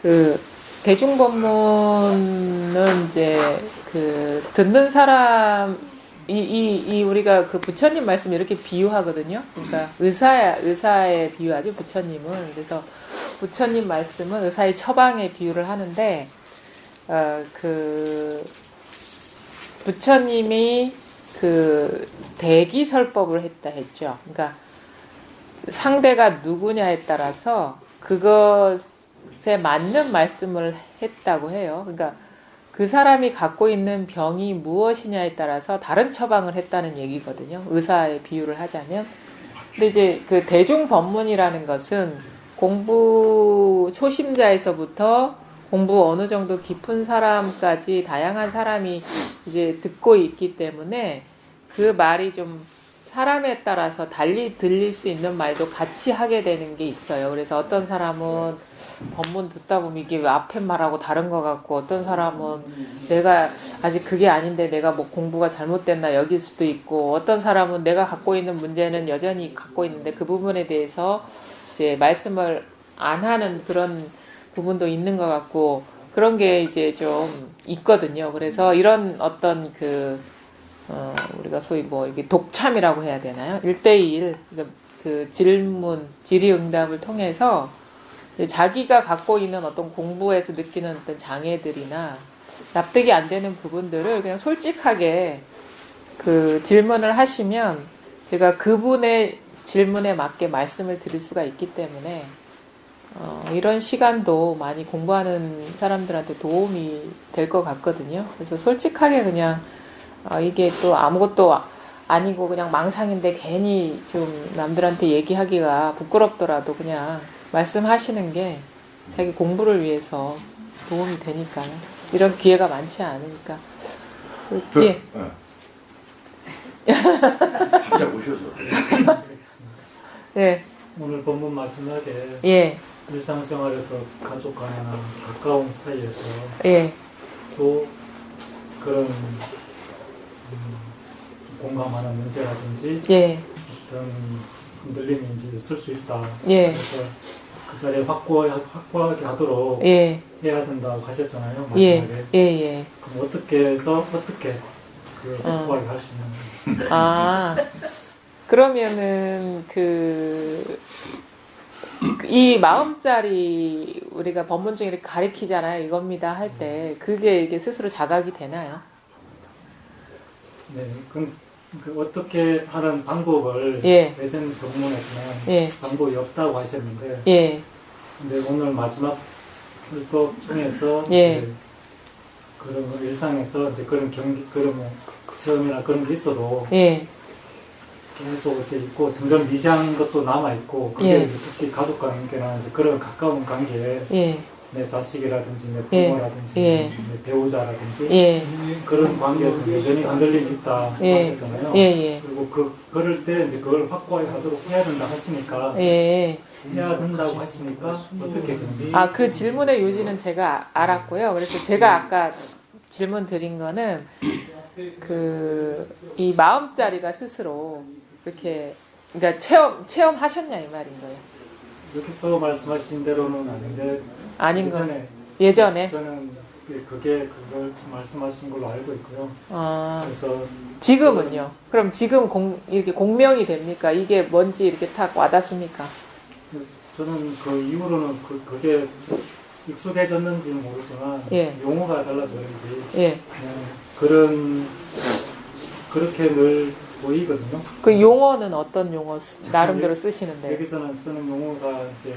그 대중법문은 이제 그 듣는 사람 우리가 그 부처님 말씀 이렇게 비유하거든요. 그러니까 의사에 비유하죠, 부처님은. 그래서 부처님 말씀은 의사의 처방에 비유를 하는데, 그 부처님이 그 대기설법을 했죠. 그러니까 상대가 누구냐에 따라서 그것에 맞는 말씀을 했다고 해요. 그러니까 그 사람이 갖고 있는 병이 무엇이냐에 따라서 다른 처방을 했다는 얘기거든요. 의사의 비유를 하자면. 근데 이제 그 대중법문이라는 것은 공부 초심자에서부터 공부 어느 정도 깊은 사람까지 다양한 사람이 이제 듣고 있기 때문에 그 말이 좀 사람에 따라서 달리 들릴 수 있는 말도 같이 하게 되는 게 있어요. 그래서 어떤 사람은 법문 듣다 보면 이게 왜 앞에 말하고 다른 것 같고, 어떤 사람은 내가 아직 그게 아닌데 내가 뭐 공부가 잘못됐나 여길 수도 있고, 어떤 사람은 내가 갖고 있는 문제는 여전히 갖고 있는데 그 부분에 대해서 이제 말씀을 안 하는 그런 부분도 있는 것 같고, 그런 게 이제 좀 있거든요. 그래서 이런 어떤 우리가 소위 뭐 이게 독참이라고 해야 되나요? 1대1 그 질의응답을 통해서 자기가 갖고 있는 어떤 공부에서 느끼는 어떤 장애들이나 납득이 안 되는 부분들을 그냥 솔직하게 그 질문을 하시면 제가 그분의 질문에 맞게 말씀을 드릴 수가 있기 때문에 이런 시간도 많이 공부하는 사람들한테 도움이 될 것 같거든요. 그래서 솔직하게 그냥 이게 또 아무것도 아니고 그냥 망상인데 괜히 좀 남들한테 얘기하기가 부끄럽더라도 그냥 말씀하시는 게 자기 공부를 위해서 도움이 되니까요. 이런 기회가 많지 않으니까. 예. 한자 오셔서. 예. 오늘 본문 마지막에 예. 일상생활에서 가족 간이나 가까운 사이에서 예. 또 그런 공감하는 문제라든지 예. 어떤 흔들림이 이제 있을 수 있다. 예. 그래서 그 자리에 확고하게 하도록 예. 해야 된다고 하셨잖아요. 예. 마지막에. 예. 예. 그럼 어떻게 해서 어떻게 그 확고하게 할 수 있는? 그러면은 이 마음자리 우리가 법문 중에 이렇게 가리키잖아요. 이겁니다 할 때 그게 이게 스스로 자각이 되나요? 네, 그 어떻게 하는 방법을 예. 외생 법문에서는 예. 방법이 없다고 하셨는데, 예. 근데 오늘 마지막 불법 중에서 예. 이제 그런 일상에서 이제 그런 그런 체험이나 그런 게 있어도 예. 계속 이제 있고 점점 미지한 것도 남아 있고, 그게 예. 특히 가족 관계나 이제 그런 가까운 관계에 예. 내 자식이라든지 내 예. 부모라든지 예. 내 배우자라든지 예. 그런 관계에서 여전히 흔들림이 있다 예. 하셨잖아요. 예. 예. 그리고 그럴 때 이제 그걸 확고하게 하도록 해야 된다 하시니까 예. 해야 된다고 하시니까 어떻게 그런지. 그 질문의 요지는 제가 알았고요. 그래서 제가 아까 질문 드린 거는 이 마음자리가 스스로 이렇게 그러니까 체험하셨냐 이 말인 거예요. 여기서 말씀하신 대로는 아닌데 아닌 거. 예전에 저는 그걸 말씀하신 걸로 알고 있고요. 그래서 지금은요. 그럼 지금 이렇게 공명이 됩니까? 이게 뭔지 이렇게 탁 와닿습니까? 저는 그 이후로는 그게 익숙해졌는지는 모르지만 예. 용어가 달라서 그런지 예. 그냥 그렇게 늘 보이거든요. 그 용어는 어떤 용어 나름대로 쓰시는데? 여기서는 쓰는 용어가 이제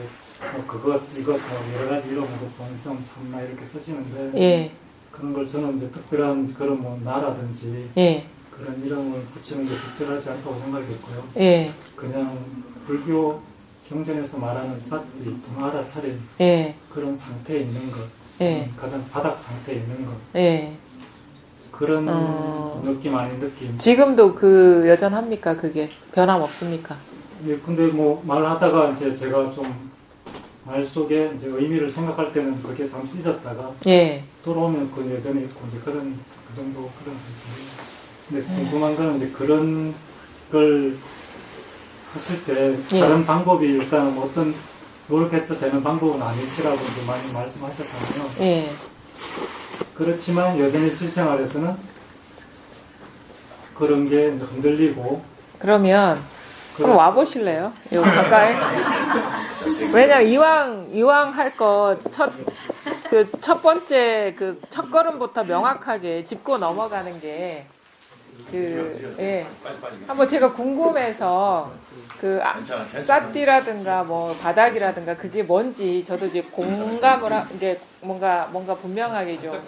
그것 이것 여러 가지 이름으로 본성 참나 이렇게 쓰시는데 예. 그런 걸 저는 이제 특별한 그런 뭐 나라든지 예. 그런 이름을 붙이는 게 적절하지 않다고 생각했고요. 예. 그냥 불교 경전에서 말하는 사띠, 알아차림 예. 그런 상태에 있는 것, 예. 가장 바닥 상태에 있는 것, 예. 그런 느낌 아닌 느낌. 지금도 여전합니까? 그게 변함없습니까? 예, 근데 뭐 말하다가 이제 제가 좀 말 속에 이제 의미를 생각할 때는 그게 잠시 잊었다가 예. 돌아오면 그 여전히 있고 이제 그 정도 그런 상태. 근데 궁금한 거는 이제 그런 걸 하실 때 다른 방법이 일단 어떤 노력해서 되는 방법은 아니시라고 이제 많이 말씀하셨잖아요. 예. 그렇지만 여전히 실생활에서는 그런 게 이제 흔들리고. 그러면 한번 와보실래요? 여기 가까이. 왜냐면 이왕 할 거 첫 번째 그 첫 걸음부터 명확하게 짚고 넘어가는 게 예. 한번 제가 궁금해서 쌌띠라든가 뭐 바닥이라든가 그게 뭔지 저도 이제 이제 뭔가 분명하게 좀.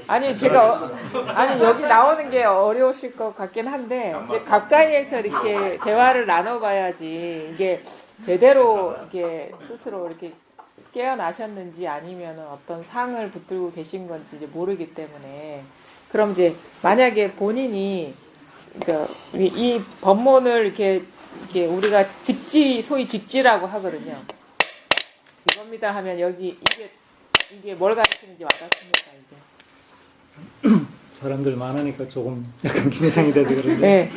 아니 아니 여기 나오는 게 어려우실 것 같긴 한데 이제 가까이에서 이렇게 대화를 나눠봐야지 이게 제대로 이게 스스로 이렇게 깨어나셨는지 아니면 어떤 상을 붙들고 계신 건지 이제 모르기 때문에. 그럼 이제 만약에 본인이 그러니까 이 법문을 이렇게 우리가 소위 직지라고 하거든요. 이겁니다 하면 여기 이게 뭘 가르치는지 와닿습니까 이게? 사람들 많으니까 조금 약간 긴장이 돼서 그런데. 네,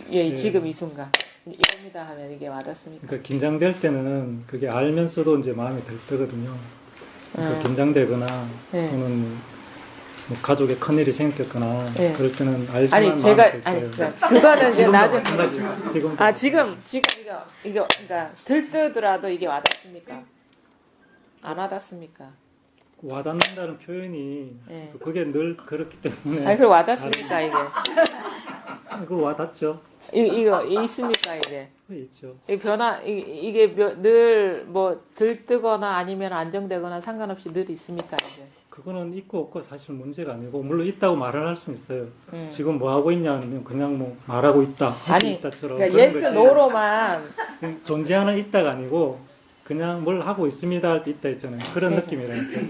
네. 지금 이 순간 이겁니다 하면 이게 와닿습니까? 그러니까 긴장될 때는 그게 알면서도 이제 마음이 들뜨거든요. 그러니까 긴장되거나 네. 또는 뭐 가족에 큰일이 생겼거나 네. 그럴 때는 알지만 아니 제가 그거는 이제 나중에 지금 이거 그러니까 들뜨더라도 이게 와닿습니까? 안 와닿습니까? 와닿는다는 표현이 네. 그게 늘 그렇기 때문에. 아니 그럼 와닿습니까 이게? 그거 와닿죠. 이거 있습니까 이게? 있죠. 이 변화 이게 늘 뭐 들뜨거나 아니면 안정되거나 상관없이 늘 있습니까 이게? 그거는 있고 없고 사실 문제가 아니고 물론 있다고 말을 할 수는 있어요. 음. 지금 뭐 하고 있냐 아니면 그냥 뭐 말하고 있다, 하고 아니 있다처럼. 그러니까 예스 노로만 존재하는 있다가 아니고 그냥 뭘 하고 있습니다 할 때 있다 있잖아요. 그런 네. 느낌이라니까.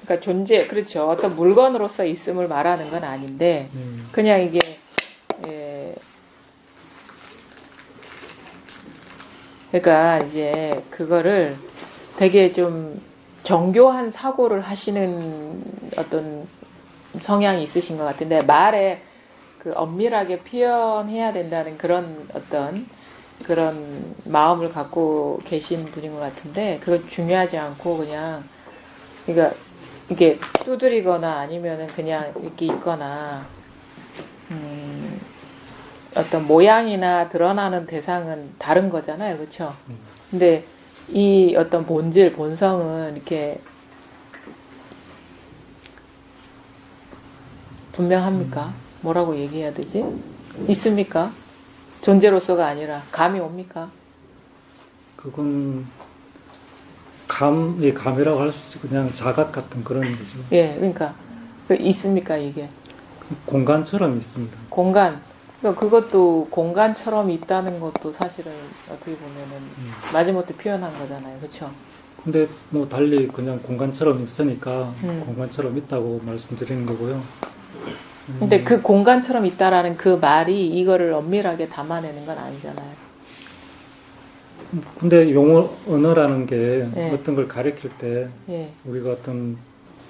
그러니까 그렇죠. 어떤 물건으로서 있음을 말하는 건 아닌데 그냥 이게 그러니까 이제 그거를 되게 좀 정교한 사고를 하시는 어떤 성향이 있으신 것 같은데 말에 그 엄밀하게 표현해야 된다는 그런 어떤 그런 마음을 갖고 계신 분인 것 같은데 그건 중요하지 않고 그냥 그러니까 이게 두드리거나 아니면은 그냥 이렇게 있거나 어떤 모양이나 드러나는 대상은 다른 거잖아요, 그렇죠? 근데 이 어떤 본성은 이렇게 분명합니까? 뭐라고 얘기해야 되지? 있습니까? 존재로서가 아니라 감이 옵니까? 그건 감이라고 할 수 있지. 그냥 자각 같은 그런 거죠. 예, 그러니까 있습니까 이게? 공간처럼 있습니다. 공간. 그러니까 그것도 공간처럼 있다는 것도 사실은 어떻게 보면은 마지못해 표현한 거잖아요, 그렇죠? 근데 뭐 달리 그냥 공간처럼 있으니까 공간처럼 있다고 말씀드리는 거고요. 근데 그 공간처럼 있다라는 그 말이 이거를 엄밀하게 담아내는 건 아니잖아요. 근데 언어라는 게 예. 어떤 걸 가리킬 때 예. 우리가 어떤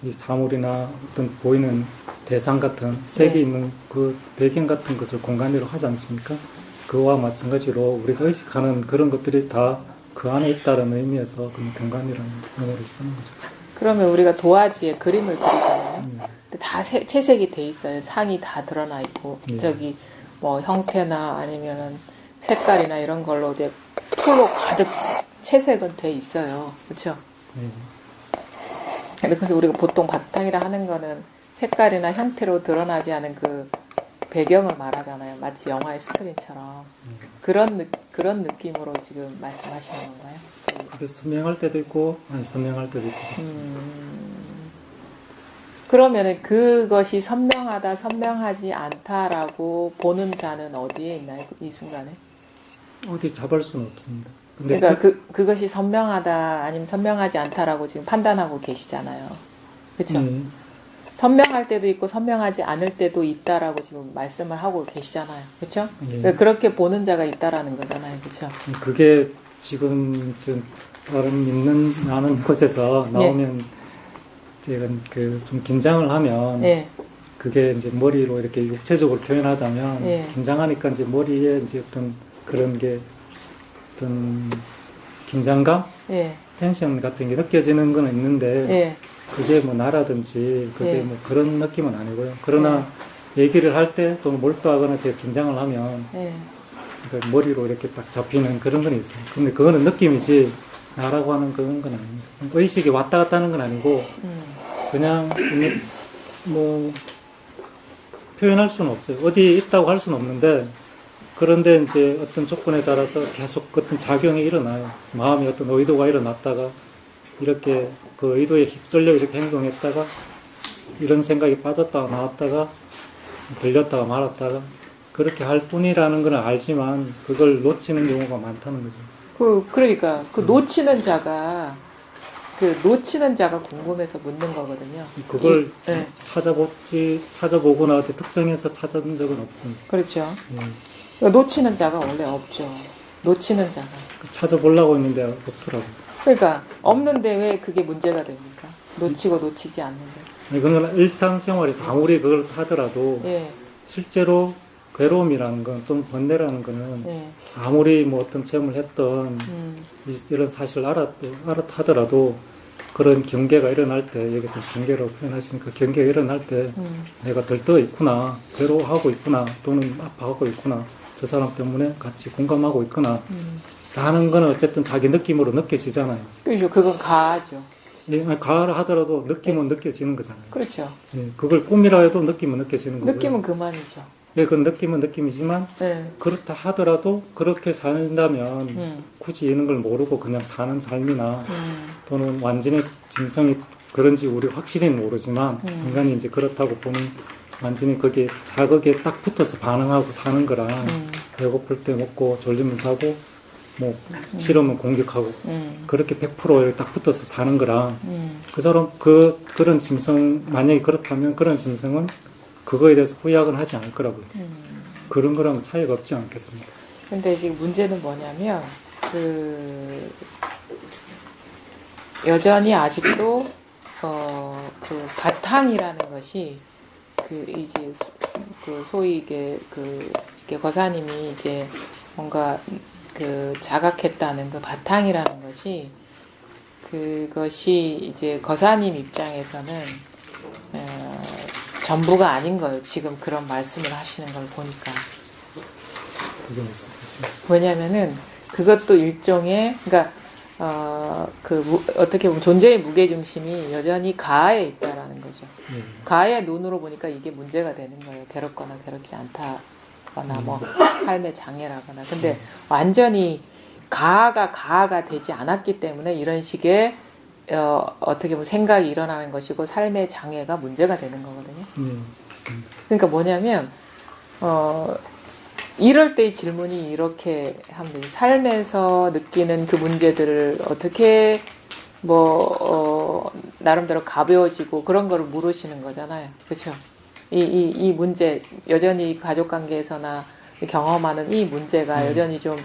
이 사물이나 어떤 보이는 대상 같은 색이 예. 있는 그 배경 같은 것을 공간으로 하지 않습니까? 그와 마찬가지로 우리가 의식하는 그런 것들이 다 그 안에 있다는 의미에서 그 공간이라는 용어를 쓰는 거죠. 그러면 우리가 도화지에 그림을 그리잖아요. 근데 다 채색이 돼 있어요. 상이 다 드러나 있고 저기 뭐 형태나 아니면은 색깔이나 이런 걸로 이제 풀로 가득 채색은 돼 있어요. 그렇죠? 그래서 우리가 보통 바탕이라 하는 거는 색깔이나 형태로 드러나지 않은 그 배경을 말하잖아요. 마치 영화의 스크린처럼. 그런 느낌으로 지금 말씀하시는 건가요? 그게 선명할 때도 있고 아니 선명할 때도 있고. 그러면은 그것이 선명하다, 선명하지 않다라고 보는 자는 어디에 있나요? 이 순간에? 어디 잡을 수는 없습니다. 근데 그러니까 그것이 선명하다 아니면 선명하지 않다라고 지금 판단하고 계시잖아요. 그렇죠? 선명할 때도 있고 선명하지 않을 때도 있다라고 지금 말씀을 하고 계시잖아요. 그렇죠? 그러니까 그렇게 보는 자가 있다라는 거잖아요. 그렇죠? 그게 지금 좀 다른 나는 곳에서 나오면 제가 좀 긴장을 하면 그게 이제 머리로 이렇게 육체적으로 표현하자면 긴장하니까 이제 머리에 이제 어떤 그런 게 어떤 긴장감, 예, 텐션 같은 게 느껴지는 건 있는데 예, 그게 뭐 나라든지 그게 예. 뭐 그런 느낌은 아니고요. 그러나 얘기를 할 때 또 몰두하거나 제가 긴장을 하면 예. 그러니까 머리로 이렇게 딱 잡히는 그런 건 있어요. 근데 그거는 느낌이지 나라고 하는 그런 건 아닙니다. 의식이 왔다 갔다 하는 건 아니고 그냥 뭐 표현할 수는 없어요. 어디에 있다고 할 수는 없는데 그런데 이제 어떤 조건에 따라서 계속 어떤 작용이 일어나요. 마음이 어떤 의도가 일어났다가 이렇게 그 의도에 휩쓸려 이렇게 행동했다가 이런 생각이 빠졌다가 나왔다가 들렸다가 말았다가 그렇게 할 뿐이라는 건 알지만 그걸 놓치는 경우가 많다는 거죠. 그러니까 그 놓치는 자가 궁금해서 묻는 거거든요. 그걸 예. 찾아보거나 어디 특정해서 찾아본 적은 없습니다. 그렇죠. 예. 그러니까 놓치는 자가 원래 없죠. 놓치는 자가. 찾아보려고 했는데 없더라고요. 그러니까 없는데 왜 그게 문제가 됩니까? 놓치고 놓치지 않는데. 이거는 일상생활에서 아무리 그걸 하더라도 예, 실제로 괴로움이라는 건, 좀 번뇌라는 거는 예, 아무리 뭐 어떤 체험을 했던 이런 사실을 하더라도 그런 경계가 일어날 때, 여기서 경계라고 표현하시니까 경계가 일어날 때 내가 들떠 있구나, 괴로워하고 있구나, 또는 아파하고 있구나, 저 사람 때문에 같이 공감하고 있구나 라는 건 어쨌든 자기 느낌으로 느껴지잖아요. 그렇죠. 그건 가하죠. 예, 가을 하더라도 느낌은 느껴지는 거잖아요. 그렇죠. 예, 그걸 꿈이라 해도 느낌은 느껴지는 거고요. 느낌은 그만이죠. 예, 그 느낌은 느낌이지만 예. 그렇다 하더라도 그렇게 산다면 굳이 이런 걸 모르고 그냥 사는 삶이나 또는 완전히 짐승이 그런지 우리 확실히는 모르지만 인간이 이제 그렇다고 보는 완전히 거기에 자극에 딱 붙어서 반응하고 사는 거랑 배고플 때 먹고 졸리면 자고 뭐 싫으면 공격하고 그렇게 100%에 딱 붙어서 사는 거랑 그 사람 그런 짐승 만약에 그렇다면 그런 짐승은 그거에 대해서 후회하거나 하지 않을 거라고요. 그런 거랑 차이가 없지 않겠습니까? 근데 지금 문제는 뭐냐면 여전히 아직도 그 바탕이라는 것이 이제 소위 이게 거사님이 이제 뭔가 자각했다는 그 바탕이라는 것이 그것이 이제 거사님 입장에서는 전부가 아닌 거예요. 지금 그런 말씀을 하시는 걸 보니까. 그게 무슨 뜻이에요? 왜냐면은 그것도 일종의 그러니까 어떻게 보면 존재의 무게중심이 여전히 가에 있다라는 거죠. 가의 눈으로 보니까 이게 문제가 되는 거예요. 괴롭거나 괴롭지 않다거나 뭐 삶의 장애라거나. 근데 완전히 가가 되지 않았기 때문에 이런 식의 어떻게 보면 생각이 일어나는 것이고 삶의 장애가 문제가 되는 거거든요. 맞습니다. 그러니까 뭐냐면 이럴 때의 질문이 이렇게 하면 되지. 삶에서 느끼는 그 문제들을 어떻게 나름대로 가벼워지고 그런 거를 물으시는 거잖아요. 그렇죠? 이 문제 여전히 가족 관계에서나 경험하는 이 문제가 여전히 좀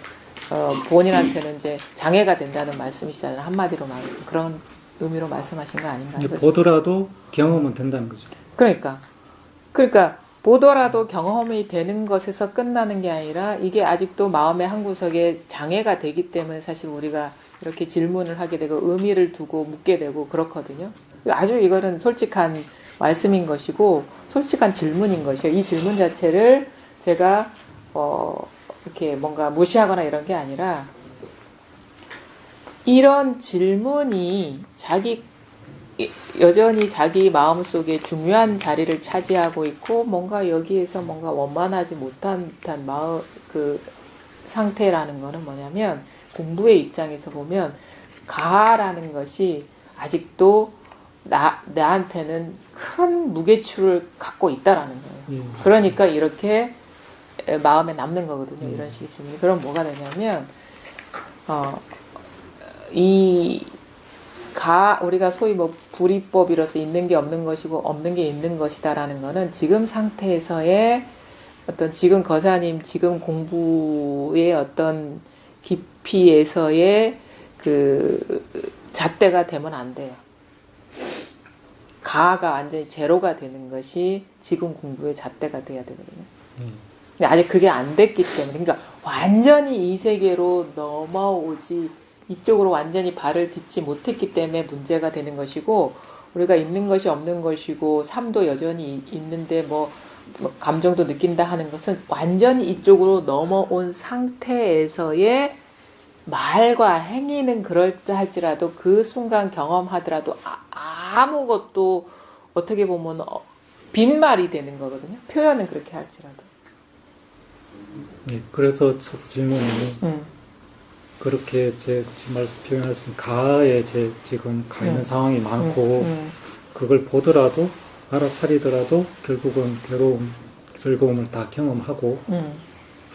본인한테는 이제 장애가 된다는 말씀이시잖아요. 한마디로 말해서 그런 의미로 말씀하신 거 아닌가요? 이제 보더라도 경험은 된다는 거죠. 그러니까 보더라도 경험이 되는 것에서 끝나는 게 아니라 이게 아직도 마음의 한 구석에 장애가 되기 때문에 사실 우리가 이렇게 질문을 하게 되고 의미를 두고 묻게 되고 그렇거든요. 아주 이거는 솔직한 말씀인 것이고 솔직한 질문인 것이에요. 이 질문 자체를 제가 이렇게 뭔가 무시하거나 이런 게 아니라 이런 질문이 여전히 자기 마음속에 중요한 자리를 차지하고 있고 뭔가 여기에서 뭔가 원만하지 못한 듯한 그 상태라는 거는 뭐냐면 공부의 입장에서 보면 가라는 것이 아직도 나한테는 큰 무게추를 갖고 있다라는 거예요. 그러니까 이렇게 마음에 남는 거거든요. 이런 식의 질문이. 그럼 뭐가 되냐면 우리가 소위 뭐 불이법이라서 있는 게 없는 것이고 없는 게 있는 것이다라는 거는 지금 상태에서의 어떤 지금 거사님 지금 공부의 어떤 깊이에서의 그 잣대가 되면 안 돼요. 가가 완전히 제로가 되는 것이 지금 공부의 잣대가 돼야 되거든요. 근데 아직 그게 안 됐기 때문에, 그러니까 완전히 이 세계로 넘어오지, 이쪽으로 완전히 발을 딛지 못했기 때문에 문제가 되는 것이고, 우리가 있는 것이 없는 것이고, 삶도 여전히 있는데 뭐 감정도 느낀다 하는 것은 완전히 이쪽으로 넘어온 상태에서의 말과 행위는 그럴듯할지라도 그 순간 경험하더라도 아무것도 어떻게 보면 빈말이 되는 거거든요. 표현은 그렇게 할지라도. 네, 그래서 첫 질문이 그렇게 제 말씀 표현하신 가에 제 지금 가 있는 상황이 많고 그걸 보더라도 알아차리더라도 결국은 괴로움, 즐거움을 다 경험하고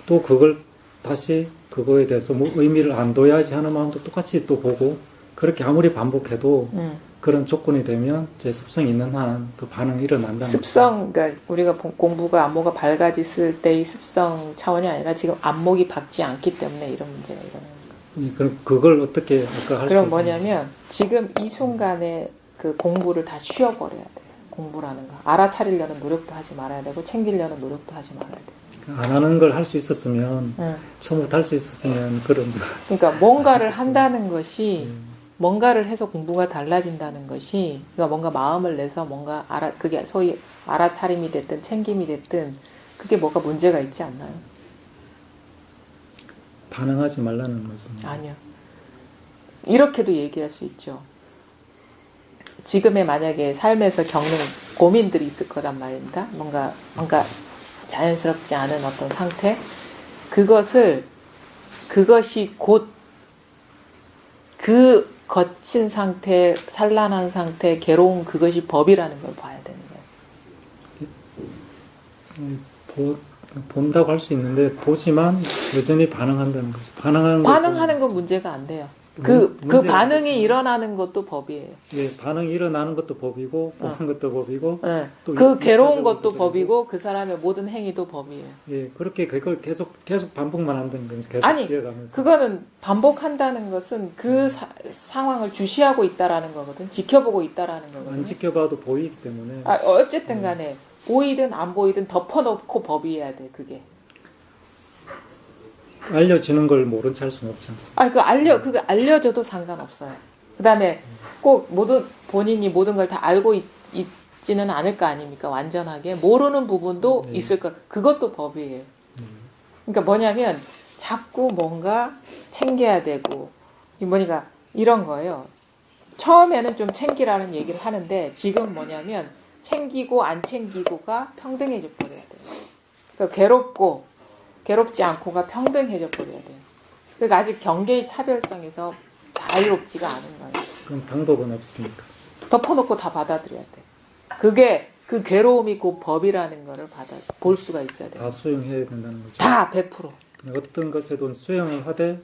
또 그걸 다시 그거에 대해서 뭐 의미를 안 둬야지 하는 마음도 똑같이 또 보고 그렇게 아무리 반복해도 그런 조건이 되면 제 습성이 있는 한 그 반응이 일어난다는 습성, 그러니까 우리가 공부가 안목가 밝아졌을 때의 습성 차원이 아니라 지금 안목이 밝지 않기 때문에 이런 문제가 일어나는 거예요. 그럼 그걸 어떻게 아까 할 그럼 뭐냐면 지금 이 순간에 그 공부를 다 쉬어버려야 돼요. 공부라는 거. 알아차리려는 노력도 하지 말아야 되고 챙기려는 노력도 하지 말아야 돼요. 안 하는 걸 할 수 있었으면 처음부터 할 수 있었으면 그런 그러니까 뭔가를 한다는 것이 뭔가를 해서 공부가 달라진다는 것이 그러니까 뭔가 마음을 내서 뭔가 그게 소위 알아차림이 됐든 챙김이 됐든 그게 뭐가 문제가 있지 않나요? 반응하지 말라는 말씀이에요. 아니요. 이렇게도 얘기할 수 있죠. 지금의 만약에 삶에서 겪는 고민들이 있을 거란 말입니다. 뭔가 자연스럽지 않은 어떤 상태, 그것이 곧 그 거친 상태, 산란한 상태, 괴로운 그것이 법이라는 걸 봐야 되는 거예요. 본다고 할 수 있는데 보지만 여전히 반응한다는 거죠. 반응하는 건 문제가 안 돼요. 그 반응이 일어나는 것도 법이에요. 예, 반응이 일어나는 것도 법이고 보는 것도 법이고 네. 또 그 괴로운 것도 법이고. 법이고 그 사람의 모든 행위도 법이에요. 예, 그렇게 그걸 계속 반복만 한다는 거죠. 계속 아니, 이어가면서. 그거는 반복한다는 것은 그 상황을 주시하고 있다라는 거거든. 지켜보고 있다라는 거거든. 안 지켜봐도 보이기 때문에. 어쨌든 간에 보이든 안 보이든 덮어놓고 법이어야 돼. 그게. 알려지는 걸 모른 채 할 수는 없지 않습니까? 그거 알려줘도 상관없어요. 그 다음에 꼭 본인이 모든 걸 다 알고 있지는 않을 거 아닙니까? 완전하게. 모르는 부분도 있을 거. 그것도 법이에요. 그러니까 뭐냐면, 자꾸 뭔가 챙겨야 되고, 뭐니까, 이런 거예요. 처음에는 좀 챙기라는 얘기를 하는데, 지금 뭐냐면, 챙기고 안 챙기고가 평등해져 버려야 돼요. 그러니까 괴롭지 않고가 평등해져 버려야 돼요. 그러니까 아직 경계의 차별성에서 자유롭지가 않은 거예요. 그럼 방법은 없습니까? 덮어놓고 다 받아들여야 돼. 그게 그 괴로움이 곧 법이라는 거를 볼 수가 있어야 돼. 다 수용해야 된다는 거죠. 다 100%. 어떤 것에도 수용을 하되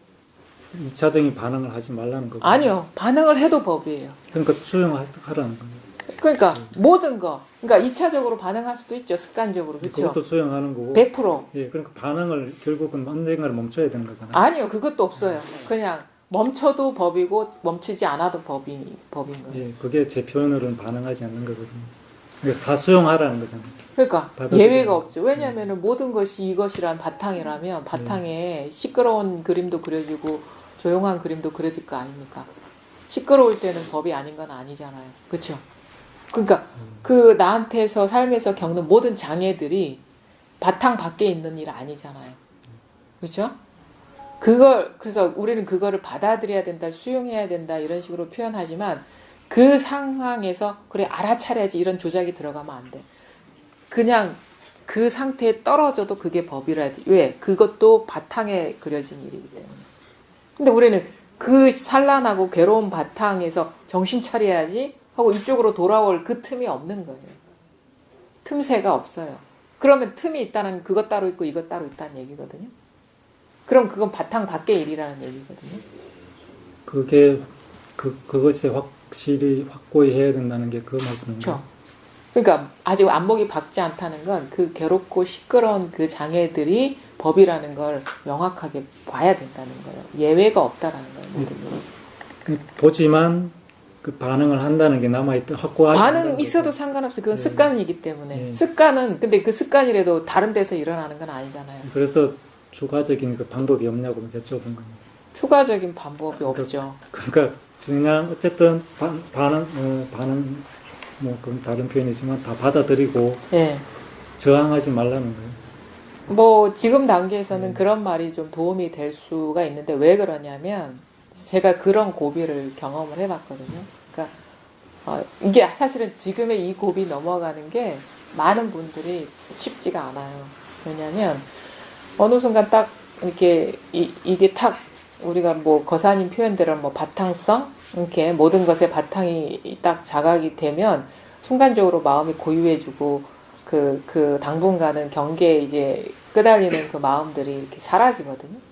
2차적인 반응을 하지 말라는 거고. 아니요. 반응을 해도 법이에요. 그러니까 수용하라는 겁니다. 그러니까 모든 거. 그러니까 2차적으로 반응할 수도 있죠. 습관적으로. 그렇죠? 그것도 수용하는 거고. 100%. 예, 그러니까 반응을 결국은 언젠가를 멈춰야 되는 거잖아요. 아니요. 그것도 없어요. 그냥 멈춰도 법이고 멈추지 않아도 법인 거예요. 예, 그게 제 표현으로는 반응하지 않는 거거든요. 그래서 다 수용하라는 거잖아요. 그러니까 받아들여야 예외가 없죠. 왜냐하면 모든 것이 이것이란 바탕이라면 바탕에 시끄러운 그림도 그려지고 조용한 그림도 그려질 거 아닙니까? 시끄러울 때는 법이 아닌 건 아니잖아요. 그렇죠? 그러니까 그 나한테서 삶에서 겪는 모든 장애들이 바탕 밖에 있는 일 아니잖아요. 그렇죠? 그래서 우리는 그거를 받아들여야 된다, 수용해야 된다 이런 식으로 표현하지만 그 상황에서 그래 알아차려야지 이런 조작이 들어가면 안 돼. 그냥 그 상태에 떨어져도 그게 법이라. 왜? 그것도 바탕에 그려진 일이기 때문에. 근데 우리는 그 산란하고 괴로운 바탕에서 정신 차려야지 하고 이쪽으로 돌아올 그 틈이 없는 거예요. 틈새가 없어요. 그러면 틈이 있다는 그것 따로 있고 이것 따로 있다는 얘기거든요. 그럼 그건 바탕 밖의 일이라는 얘기거든요. 그게 그것이 확실히 확고히 해야 된다는 게 그 말씀인가요? 그렇죠. 그러니까 아직 안목이 밝지 않다는 건 그 괴롭고 시끄러운 그 장애들이 법이라는 걸 명확하게 봐야 된다는 거예요. 예외가 없다라는 거예요. 모든 일이. 보지만 그 반응을 한다는 게 남아있다 확고하지 반응 않다는 있어도 거죠. 상관없어요. 그건 네. 습관이기 때문에. 네. 습관은 근데 그 습관이라도 다른 데서 일어나는 건 아니잖아요. 그래서 추가적인 그 방법이 없냐고 여쭤본 겁니다. 추가적인 방법이 없죠. 그러니까 그냥 어쨌든 반응 뭐 그건 다른 표현이지만 다 받아들이고 예. 저항하지 말라는 거예요. 뭐 지금 단계에서는 그런 말이 좀 도움이 될 수가 있는데 왜 그러냐면 제가 그런 고비를 경험을 해봤거든요. 그러니까 이게 사실은 지금의 이 고비 넘어가는 게 많은 분들이 쉽지가 않아요. 왜냐하면 어느 순간 딱 이렇게 이게 탁 우리가 뭐 거사님 표현대로 뭐 바탕성 이렇게 모든 것의 바탕이 딱 자각이 되면 순간적으로 마음이 고요해지고 그 당분간은 경계에 이제 끄달리는 그 마음들이 이렇게 사라지거든요.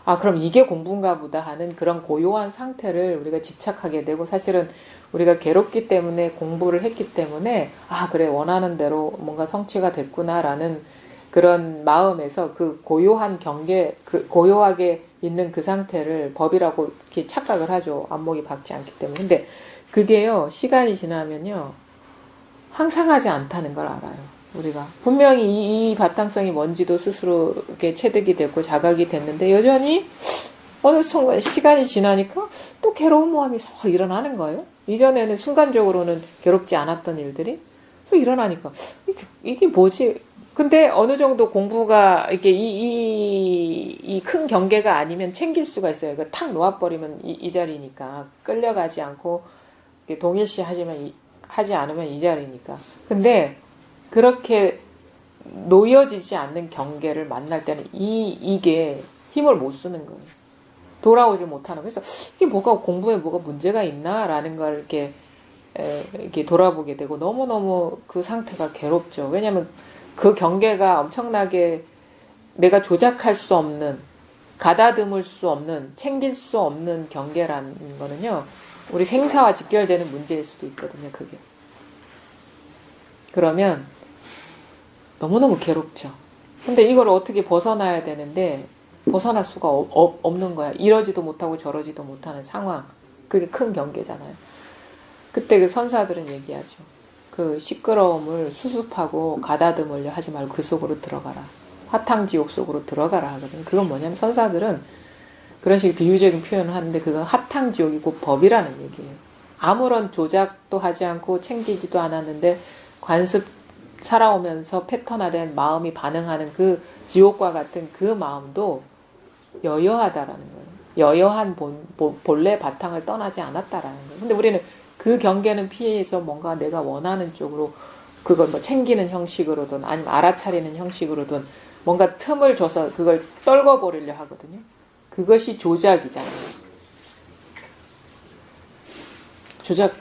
아, 그럼 이게 공부인가 보다 하는 그런 고요한 상태를 우리가 집착하게 되고 사실은 우리가 괴롭기 때문에 공부를 했기 때문에 아, 그래, 원하는 대로 뭔가 성취가 됐구나라는 그런 마음에서 그 고요한 경계, 그 고요하게 있는 그 상태를 법이라고 이렇게 착각을 하죠. 안목이 박지 않기 때문에. 근데 그게요, 시간이 지나면요, 항상 하지 않다는 걸 알아요. 우리가 분명히 이 바탕성이 뭔지도 스스로 이렇게 체득이 됐고 자각이 됐는데 여전히 어느 순간 시간이 지나니까 또 괴로운 마음이 서 일어나는 거예요. 이전에는 순간적으로는 괴롭지 않았던 일들이 또 일어나니까 이게 뭐지? 근데 어느 정도 공부가 이렇게 이 큰 경계가 아니면 챙길 수가 있어요. 그러니까 탁 놓아버리면 이 자리니까 끌려가지 않고 동일시 하지 않으면 이 자리니까. 근데 그렇게 놓여지지 않는 경계를 만날 때는 이게 힘을 못 쓰는 거예요. 돌아오지 못하는 거예요. 그래서 이게 공부에 뭐가 문제가 있나라는 걸 이렇게 돌아보게 되고 너무너무 그 상태가 괴롭죠. 왜냐하면 그 경계가 엄청나게 내가 조작할 수 없는, 가다듬을 수 없는, 챙길 수 없는 경계라는 거는요, 우리 생사와 직결되는 문제일 수도 있거든요, 그게. 그러면 너무너무 괴롭죠. 근데 이걸 어떻게 벗어나야 되는데 벗어날 수가 없는 거야. 이러지도 못하고 저러지도 못하는 상황. 그게 큰 경계잖아요. 그때 그 선사들은 얘기하죠. 그 시끄러움을 수습하고 가다듬으려 하지 말고 그 속으로 들어가라. 화탕지옥 속으로 들어가라 하거든요. 그건 뭐냐면 선사들은 그런 식의 비유적인 표현을 하는데 그건 화탕지옥이고 법이라는 얘기예요. 아무런 조작도 하지 않고 챙기지도 않았는데 관습 살아오면서 패턴화된 마음이 반응하는 그 지옥과 같은 그 마음도 여여하다라는 거예요. 여여한 본래 바탕을 떠나지 않았다라는 거예요. 근데 우리는 그 경계는 피해서 뭔가 내가 원하는 쪽으로 그걸 뭐 챙기는 형식으로든 아니면 알아차리는 형식으로든 뭔가 틈을 줘서 그걸 떨궈버리려 하거든요. 그것이 조작이잖아요. 조작,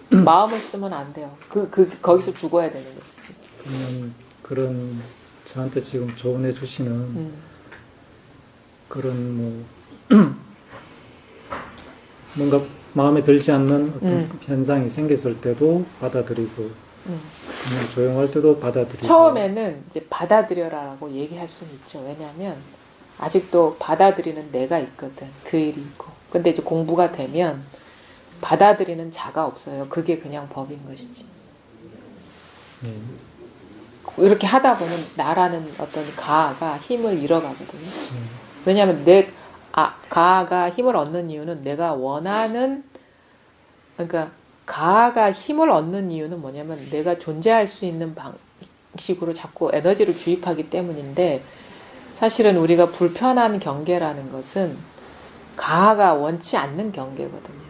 마음을 쓰면 안 돼요. 거기서 죽어야 되는 것이지. 그런, 저한테 지금 조언해 주시는 그런 뭐, 뭔가 마음에 들지 않는 어떤 현상이 생겼을 때도 받아들이고, 그냥 조용할 때도 받아들이고. 처음에는 이제 받아들여라라고 얘기할 수는 있죠. 왜냐하면 아직도 받아들이는 내가 있거든. 그 일이 있고. 근데 이제 공부가 되면 받아들이는 자가 없어요. 그게 그냥 법인 것이지. 이렇게 하다 보면 나라는 어떤 가가 힘을 잃어가거든요. 왜냐하면 가가 힘을 얻는 이유는 내가 원하는, 그러니까 가가 힘을 얻는 이유는 뭐냐면 내가 존재할 수 있는 방식으로 자꾸 에너지를 주입하기 때문인데 사실은 우리가 불편한 경계라는 것은 가가 원치 않는 경계거든요.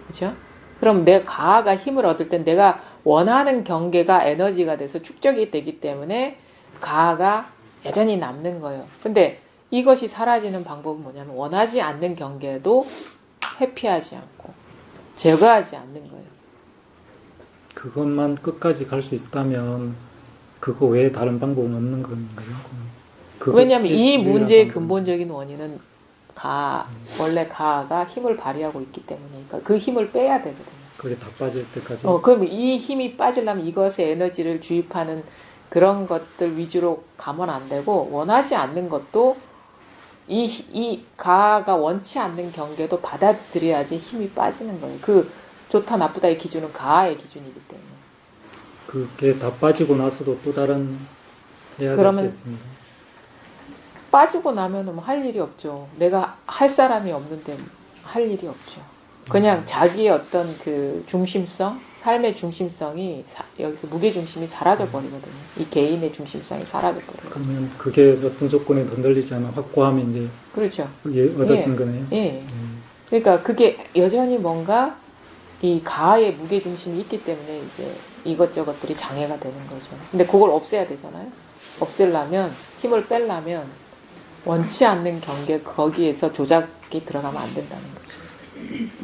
그렇죠? 그럼 내 가가 힘을 얻을 땐 내가 원하는 경계가 에너지가 돼서 축적이 되기 때문에 가가 여전히 남는 거예요. 근데 이것이 사라지는 방법은 뭐냐면 원하지 않는 경계도 회피하지 않고 제거하지 않는 거예요. 그것만 끝까지 갈 수 있다면 그거 외에 다른 방법은 없는 건가요? 왜냐하면 이 문제의 근본적인 원인은 원래 가가 힘을 발휘하고 있기 때문이니까 그 힘을 빼야 되거든요. 그게 다 빠질 때까지? 그럼 이 힘이 빠지려면 이것에 에너지를 주입하는 그런 것들 위주로 가면 안 되고 원하지 않는 것도 이 가가 원치 않는 경계도 받아들여야지 힘이 빠지는 거예요. 좋다 나쁘다의 기준은 가의 기준이기 때문에. 그게 다 빠지고 나서도 또 다른 해야 그러면 되겠습니다. 빠지고 나면은 할 일이 없죠. 내가 할 사람이 없는데 할 일이 없죠. 그냥 자기의 어떤 그 중심성, 삶의 중심성이 여기서 무게 중심이 사라져 버리거든요. 이 개인의 중심성이 사라져 버려요. 그러면 그게 어떤 조건에 흔들리지 않아 확고함이 이제 그렇죠. 얻어진 예. 거네요. 예. 그러니까 그게 여전히 뭔가 이 가의 무게 중심이 있기 때문에 이제 이것저것들이 장애가 되는 거죠. 근데 그걸 없애야 되잖아요. 없애려면 힘을 빼려면 원치 않는 경계 거기에서 조작이 들어가면 안 된다는 거죠.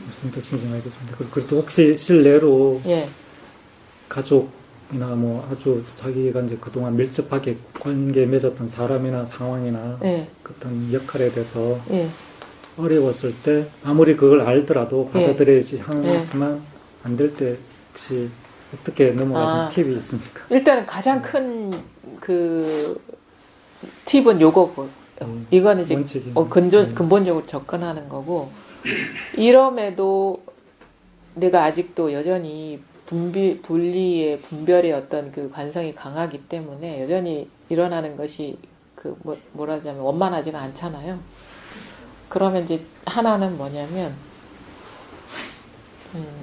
무슨 뜻인지 알겠습니다. 그리고 또 혹시 실례로 예. 가족이나 뭐 아주 자기가 이제 그동안 밀접하게 관계 맺었던 사람이나 상황이나 예. 어떤 역할에 대해서 예. 어려웠을 때 아무리 그걸 알더라도 예. 받아들여야지 하지만 안 될 때 혹시 어떻게 넘어가는 팁이 있습니까? 일단은 가장 큰 그 팁은 요거고. 이거는 이제 원칙이. 근본적으로 접근하는 거고, 이럼에도 내가 아직도 여전히 분리의 분별의 어떤 그 관성이 강하기 때문에 여전히 일어나는 것이 그 뭐라 하자면 원만하지가 않잖아요. 그러면 이제 하나는 뭐냐면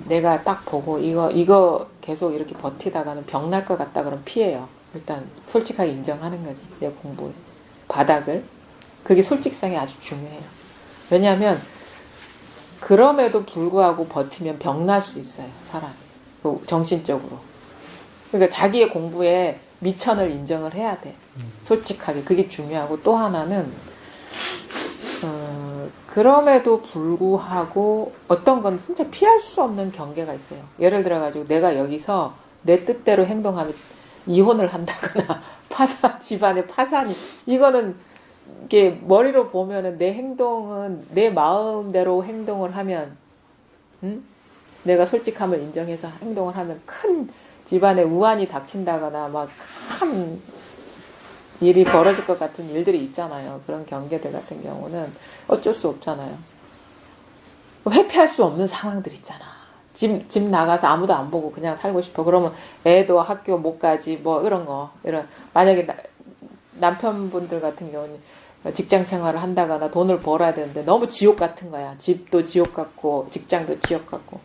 내가 딱 보고 이거 계속 이렇게 버티다가는 병 날 것 같다 그러면 피해요. 일단 솔직하게 인정하는 거지. 내 공부의 바닥을. 그게 솔직성이 아주 중요해요. 왜냐하면 그럼에도 불구하고 버티면 병 날 수 있어요. 사람이. 정신적으로. 그러니까 자기의 공부에 미천을 인정을 해야 돼. 솔직하게. 그게 중요하고 또 하나는 그럼에도 불구하고 어떤 건 진짜 피할 수 없는 경계가 있어요. 예를 들어가지고 내가 여기서 내 뜻대로 행동하면 이혼을 한다거나 집안의 파산이 이거는 이게 머리로 보면은 내 행동은 내 마음대로 행동을 하면 내가 솔직함을 인정해서 행동을 하면 큰 집안에 우환이 닥친다거나 막 큰 일이 벌어질 것 같은 일들이 있잖아요. 그런 경계들 같은 경우는 어쩔 수 없잖아요. 회피할 수 없는 상황들 있잖아. 집 나가서 아무도 안 보고 그냥 살고 싶어. 그러면 애도 학교 못 가지 뭐 이런 거. 만약에 남편분들 같은 경우는 직장 생활을 한다거나 돈을 벌어야 되는데 너무 지옥 같은 거야. 집도 지옥 같고 직장도 지옥 같고.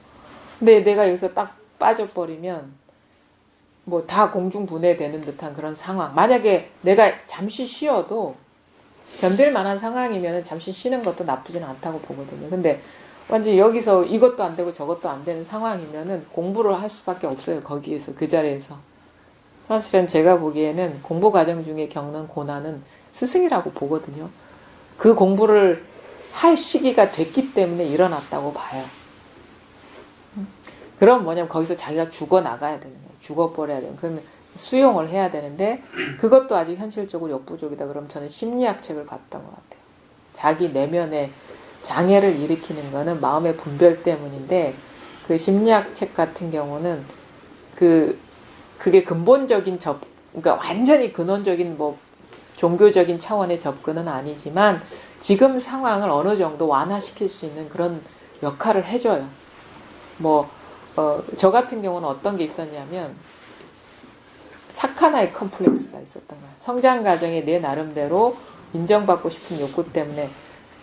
근데 내가 여기서 딱 빠져버리면 뭐 다 공중분해되는 듯한 그런 상황. 만약에 내가 잠시 쉬어도 견딜 만한 상황이면 잠시 쉬는 것도 나쁘지는 않다고 보거든요. 근데 완전히 여기서 이것도 안 되고 저것도 안 되는 상황이면은 공부를 할 수밖에 없어요. 거기에서 그 자리에서. 사실은 제가 보기에는 공부 과정 중에 겪는 고난은 스승이라고 보거든요. 그 공부를 할 시기가 됐기 때문에 일어났다고 봐요. 그럼 뭐냐면 거기서 자기가 죽어나가야 되는 거예요. 죽어버려야 되는 거예요. 그러면 수용을 해야 되는데 그것도 아직 현실적으로 역부족이다. 그럼 저는 심리학 책을 봤던 것 같아요. 자기 내면에 장애를 일으키는 거는 마음의 분별 때문인데 그 심리학 책 같은 경우는 그게 근본적인 그러니까 완전히 근원적인 뭐 종교적인 차원의 접근은 아니지만 지금 상황을 어느 정도 완화시킬 수 있는 그런 역할을 해줘요. 저 같은 경우는 어떤 게 있었냐면 착한 아이 컴플렉스가 있었던 거야. 성장 과정에 내 나름대로 인정받고 싶은 욕구 때문에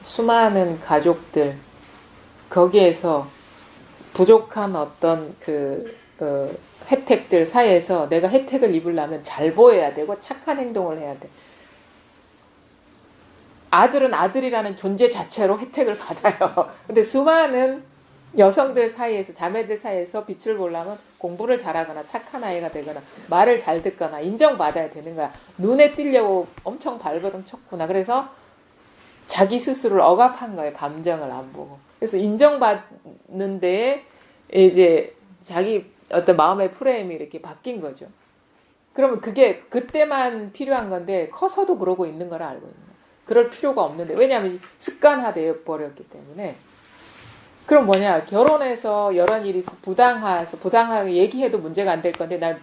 수많은 가족들 거기에서 부족한 어떤 혜택들 사이에서 내가 혜택을 입으려면 잘 보여야 되고 착한 행동을 해야 돼. 아들은 아들이라는 존재 자체로 혜택을 받아요. 근데 수많은 여성들 사이에서 자매들 사이에서 빛을 보려면 공부를 잘하거나 착한 아이가 되거나 말을 잘 듣거나 인정받아야 되는 거야. 눈에 띄려고 엄청 발버둥 쳤구나. 그래서 자기 스스로를 억압한 거예요. 감정을 안 보고. 그래서 인정받는 데에 이제 자기 어떤 마음의 프레임이 이렇게 바뀐 거죠. 그러면 그게 그때만 필요한 건데 커서도 그러고 있는 걸 알고 있는 거예요. 그럴 필요가 없는데 왜냐하면 습관화되어 버렸기 때문에. 그럼 뭐냐, 결혼해서 여러 일이 부당하게 얘기해도 문제가 안 될 건데 난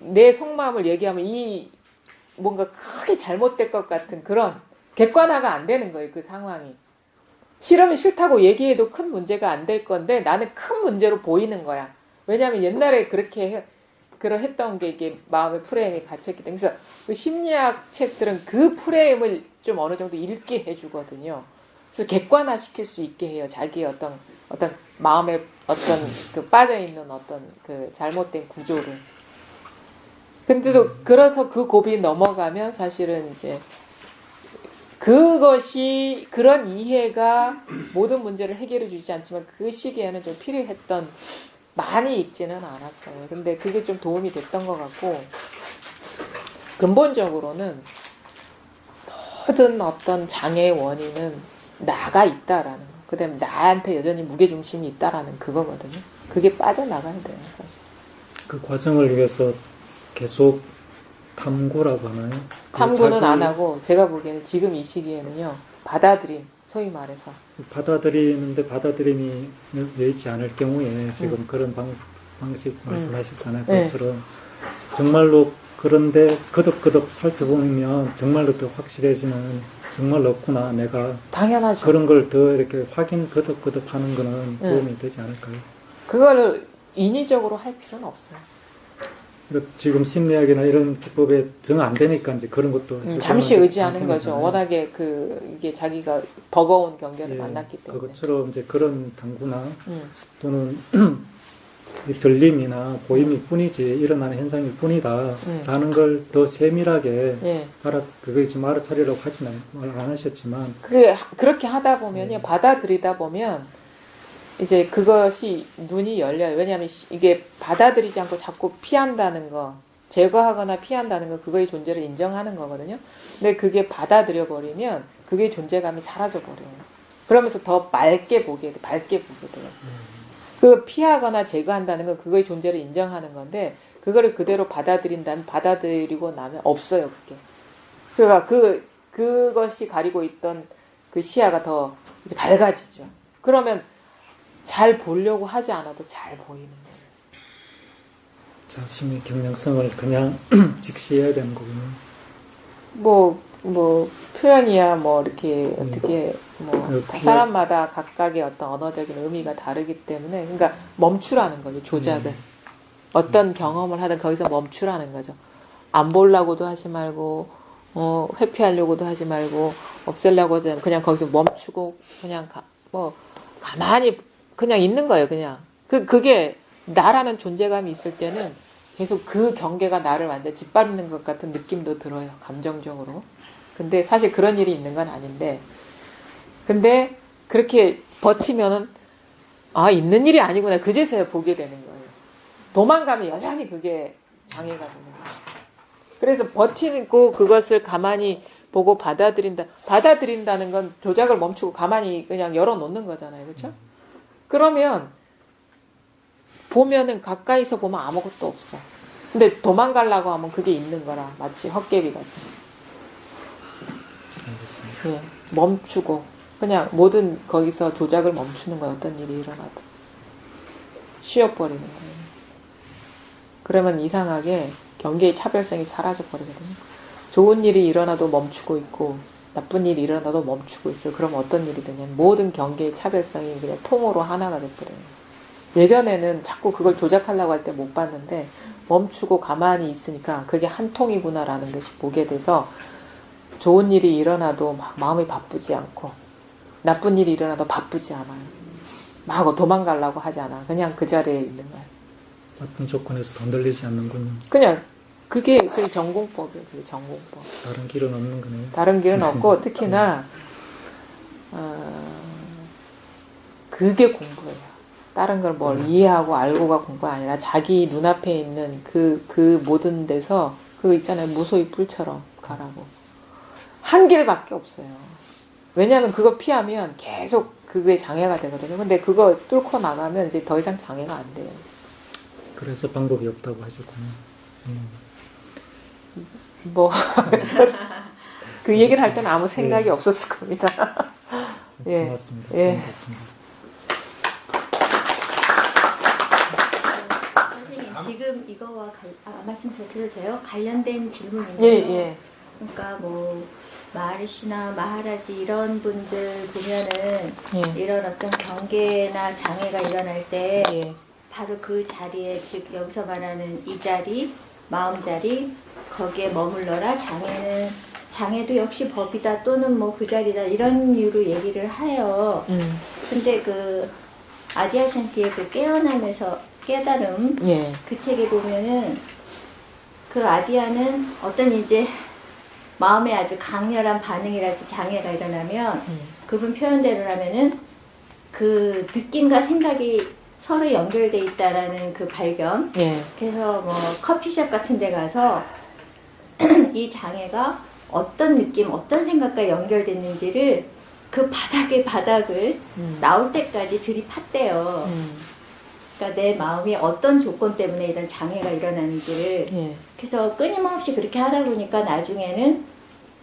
내 속마음을 얘기하면 뭔가 크게 잘못될 것 같은 그런 객관화가 안 되는 거예요. 그 상황이 싫으면 싫다고 얘기해도 큰 문제가 안 될 건데 나는 큰 문제로 보이는 거야. 왜냐하면 옛날에 그렇게 했던 게 이게 마음의 프레임이 갇혔기 때문에. 그래서 그 심리학 책들은 그 프레임을 좀 어느 정도 읽게 해주거든요. 그래서 객관화 시킬 수 있게 해요. 자기의 어떤 마음의 어떤 그 빠져있는 어떤 그 잘못된 구조를. 근데도 그래서 그 고비 넘어가면 사실은 이제 그것이 그런 이해가 모든 문제를 해결해 주지 않지만 그 시기에는 좀 필요했던, 많이 읽지는 않았어요. 근데 그게 좀 도움이 됐던 것 같고, 근본적으로는 모든 어떤 장애의 원인은 나가 있다라는 거. 그 다음에 나한테 여전히 무게중심이 있다라는 그거거든요. 그게 빠져나가야 돼요, 사실. 그 과정을 위해서 계속 탐구라고 하나요? 탐구는 안 하고, 제가 보기에는 지금 이 시기에는요, 받아들임, 소위 말해서. 받아들이는데 받아들임이 여의치 않을 경우에 지금 그런 방식 말씀하셨잖아요. 그것처럼 정말로, 그런데 거듭거듭 살펴보면 정말로 더 확실해지는, 정말 없구나, 내가. 당연하죠. 그런 걸 더 이렇게 확인 거듭거듭 하는 거는 도움이 되지 않을까요? 그거를 인위적으로 할 필요는 없어요. 지금 심리학이나 이런 기법에 정 안 되니까 이제 그런 것도 잠시 의지하는 거죠. 워낙에 이게 자기가 버거운 경계를 만났기 때문에. 그것처럼 이제 그런 탐구나 또는 이 들림이나 보임일 뿐이지 일어나는 현상일 뿐이다라는 걸 더 세밀하게 그게 좀 알아차리라고 하지는 안 하셨지만, 그렇게 하다 보면요, 받아들이다 보면 이제 그것이 눈이 열려요. 왜냐하면 이게 받아들이지 않고 자꾸 피한다는 거, 제거하거나 피한다는 거, 그거의 존재를 인정하는 거거든요. 근데 그게 받아들여 버리면 그게 존재감이 사라져 버려요. 그러면서 더 밝게 보게 돼요. 그 피하거나 제거한다는 건 그거의 존재를 인정하는 건데, 그거를 그대로 받아들이고 나면 없어요, 그게. 그러니까 그것이 가리고 있던 그 시야가 더 이제 밝아지죠. 그러면 잘 보려고 하지 않아도 잘 보이는 거예요. 자신의 경량성을 그냥 직시해야 되는 거군요. 뭐 표현이야 뭐 이렇게 어떻게 뭐 사람마다 각각의 어떤 언어적인 의미가 다르기 때문에, 그러니까 멈추라는 거죠. 조작은 어떤 경험을 하든 거기서 멈추라는 거죠. 안 보려고도 하지 말고 회피하려고도 하지 말고 없애려고 하지 말고 그냥 거기서 멈추고 그냥 가만히 그냥 있는 거예요. 그냥 그게 나라는 존재감이 있을 때는 계속 그 경계가 나를 완전 짓밟는 것 같은 느낌도 들어요. 감정적으로. 근데 사실 그런 일이 있는 건 아닌데, 근데 그렇게 버티면은 있는 일이 아니구나, 그제서야 보게 되는 거예요. 도망가면 여전히 그게 장애가 되는 거예요. 그래서 버티고 그것을 가만히 보고 받아들인다는 건 조작을 멈추고 가만히 그냥 열어놓는 거잖아요. 그렇죠? 그러면 보면은 가까이서 보면 아무것도 없어. 근데 도망가려고 하면 그게 있는 거라, 마치 헛개비 같이. 예, 멈추고 그냥 모든 거기서 조작을 멈추는 거예요. 어떤 일이 일어나도 쉬어버리는 거예요. 그러면 이상하게 경계의 차별성이 사라져 버리거든요. 좋은 일이 일어나도 멈추고 있고 나쁜 일이 일어나도 멈추고 있어요. 그럼 어떤 일이 되냐면 모든 경계의 차별성이 그냥 통으로 하나가 돼버려요. 예전에는 자꾸 그걸 조작하려고 할 때 못 봤는데 멈추고 가만히 있으니까 그게 한 통이구나라는 것이 보게 돼서 좋은 일이 일어나도 막 마음이 바쁘지 않고 나쁜 일이 일어나도 바쁘지 않아요. 막 도망가려고 하지 않아. 그냥 그 자리에 있는 거예요. 나쁜 조건에서 흔들리지 않는군요. 그냥 그게 전공법이에요. 그게 전공법. 다른 길은 없는 거네요. 다른 길은 없고 특히나 그게 공부예요. 다른 걸 뭘 이해하고 알고가 공부가 아니라 자기 눈앞에 있는 그 모든 데서 그거 있잖아요. 무소의 뿔처럼 가라고. 한 길밖에 없어요. 왜냐하면 그거 피하면 계속 그게 장애가 되거든요. 근데 그거 뚫고 나가면 이제 더 이상 장애가 안 돼요. 그래서 방법이 없다고 하셨군요. 그 얘기를 할 때는 아무 생각이 없었을 겁니다. 예. 고맙습니다. 예. 고맙습니다. 선생님, 지금 이거와 말씀 드려도 돼요? 관련된 질문인데요. 예. 그러니까 뭐 마하리시나 마하라지 이런 분들 보면은 예. 이런 어떤 경계나 장애가 일어날 때 예. 바로 그 자리에, 즉 여기서 말하는 이 자리, 마음 자리, 거기에 머물러라. 장애도 역시 법이다 또는 뭐 그 자리다 이런 이유로 얘기를 해요. 근데 그 아디아샨티의 그 깨어남에서 깨달음 예. 그 책에 보면은 그 아디아는 어떤 이제 마음에 아주 강렬한 반응이라든지 장애가 일어나면 그분 표현대로라면은 그 느낌과 생각이 서로 연결돼 있다라는 그 발견. 예. 그래서 뭐 커피숍 같은 데 가서 이 장애가 어떤 느낌, 어떤 생각과 연결됐는지를 그 바닥을 나올 때까지 들이팠대요. 그러니까 내 마음이 어떤 조건 때문에 이런 장애가 일어나는지를. 예. 그래서 끊임없이 그렇게 하다 보니까 나중에는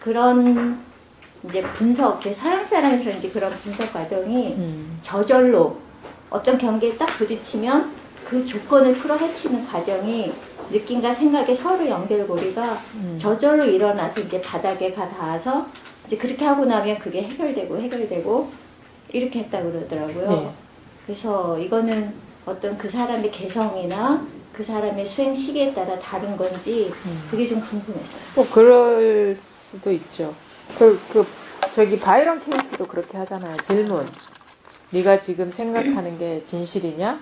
그런 이제 분석, 서양 사람이라든지 그런 분석 과정이 저절로 어떤 경계에 딱 부딪히면 그 조건을 풀어 헤치는 과정이 느낌과 생각의 서로 연결고리가 저절로 일어나서 이제 바닥에 닿아서 이제 그렇게 하고 나면 그게 해결되고 이렇게 했다고 그러더라고요. 네. 그래서 이거는 어떤 그 사람의 개성이나 그 사람의 수행 시기에 따라 다른 건지 그게 좀 궁금했어요. 뭐 그럴 수도 있죠. 저기 바이런 케이스도 그렇게 하잖아요. 질문. 네가 지금 생각하는 게 진실이냐?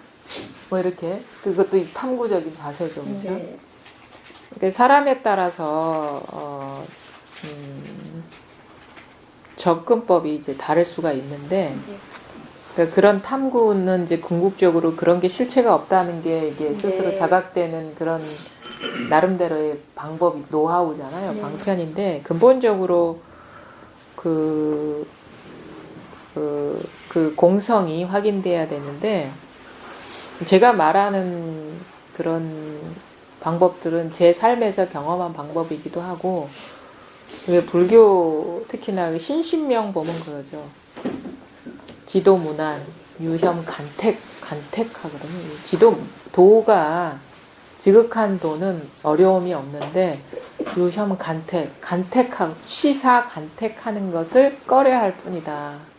뭐 이렇게. 그것도 이 탐구적인 자세죠. 그죠? 네. 그러니까 사람에 따라서 접근법이 이제 다를 수가 있는데 네. 그러니까 그런 탐구는 이제 궁극적으로 그런 게 실체가 없다는 게 이게 스스로 네. 자각되는 그런 나름대로의 방법이 노하우잖아요. 네. 방편인데 근본적으로 그 공성이 확인돼야 되는데 제가 말하는 그런 방법들은 제 삶에서 경험한 방법이기도 하고 왜 불교 특히나 신신명 보면 그러죠. 지도문안 유혐 간택하거든요. 도가 지극한 도는 어려움이 없는데 유혐 간택하고 취사 간택하는 것을 꺼려야 할 뿐이다.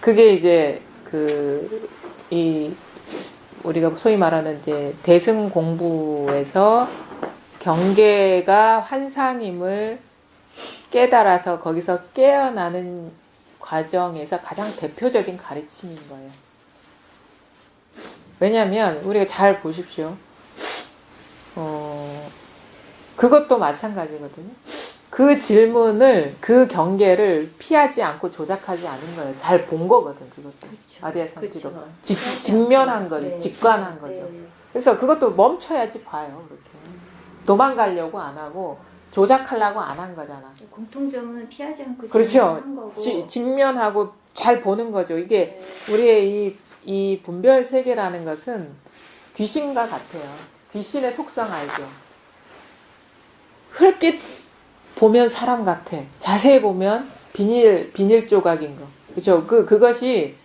그게 이제 우리가 소위 말하는 이제 대승 공부에서 경계가 환상임을 깨달아서 거기서 깨어나는 과정에서 가장 대표적인 가르침인 거예요. 왜냐하면 우리가 잘 보십시오. 그것도 마찬가지거든요. 그 질문을, 그 경계를 피하지 않고 조작하지 않은 거예요. 잘 본 거거든, 그것도. 그렇죠. 아디아산티로. 그렇죠. 직면한 거죠. 네. 직관한 거죠. 네. 그래서 그것도 멈춰야지 봐요, 그렇게. 도망가려고 안 하고, 조작하려고 안 한 거잖아. 공통점은 피하지 않고 그렇죠. 한 거고. 직면하고 잘 보는 거죠. 이게 우리의 이 분별 세계라는 것은 귀신과 같아요. 귀신의 속성 알죠? 흙빛 보면 사람 같아. 자세히 보면 비닐 조각인 거. 그렇죠? 그것이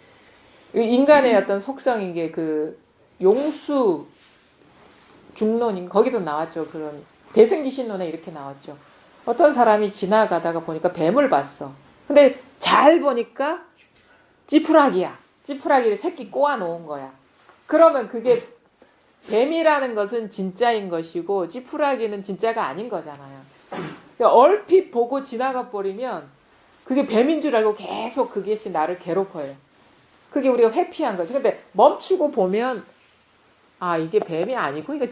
인간의 어떤 속성인 게 용수 중론인 거기도 나왔죠. 그런 대승귀신론에 이렇게 나왔죠. 어떤 사람이 지나가다가 보니까 뱀을 봤어. 근데 잘 보니까 찌푸라기야. 찌푸라기를 새끼 꼬아 놓은 거야. 그러면 그게 뱀이라는 것은 진짜인 것이고 찌푸라기는 진짜가 아닌 거잖아요. 그러니까 얼핏 보고 지나가 버리면 그게 뱀인 줄 알고 계속 그것이 나를 괴롭혀요. 그게 우리가 회피한 거죠. 근데 멈추고 보면 이게 뱀이 아니고 이거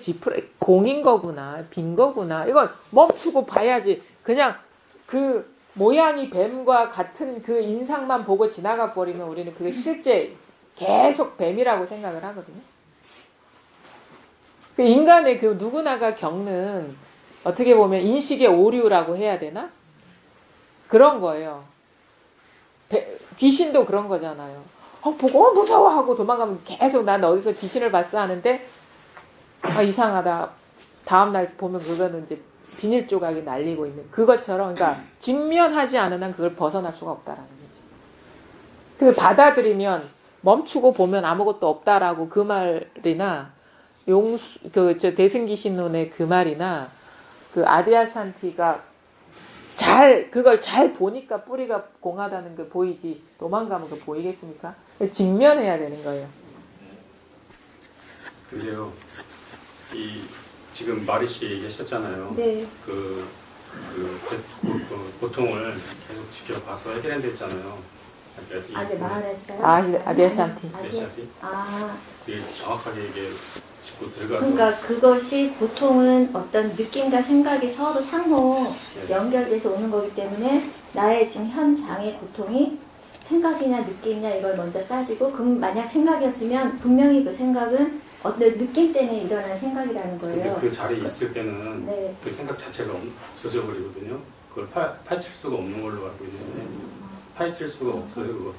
공인 거구나. 빈 거구나. 이건 멈추고 봐야지. 그냥 그 모양이 뱀과 같은 그 인상만 보고 지나가 버리면 우리는 그게 실제 계속 뱀이라고 생각을 하거든요. 인간의 그 누구나가 겪는 어떻게 보면 인식의 오류라고 해야 되나? 그런 거예요. 귀신도 그런 거잖아요. 보고 무서워하고 도망가면 계속 난 어디서 귀신을 봤어 하는데 이상하다. 다음날 보면 그거는 이제 비닐 조각이 날리고 있는 그것처럼 그러니까 직면하지 않은 한 그걸 벗어날 수가 없다라는 거지. 그걸 받아들이면 멈추고 보면 아무것도 없다라고 그 말이나 저 대승기 신론의 그 말이나 그 아디아샨티가 그걸 잘 보니까 뿌리가 공하다는 게 보이지, 도망가면 그 보이겠습니까? 직면해야 되는 거예요. 근데요, 지금 마리 씨 얘기하셨잖아요. 네. 그 고통을 계속 지켜봐서 해결해야 됐잖아요. 아재 마하라지가. 아디아샨티. 아디아샨티? 아, 그게 정확하게 이게 짚고 들어가서. 그러니까 그것이 고통은 어떤 느낌과 생각이 서로 상호 네. 연결돼서 오는 거기 때문에 나의 지금 현 장의 고통이 생각이냐 느낌이냐 이걸 먼저 따지고, 그럼 만약 생각이었으면 분명히 그 생각은 어떤 느낌 때문에 일어난 생각이라는 근데 거예요. 그 자리에 있을 때는 네. 그 생각 자체가 없어져 버리거든요. 그걸 파헤칠 수가 없는 걸로 알고 있는데 파헤칠 수가 없어요. 그거.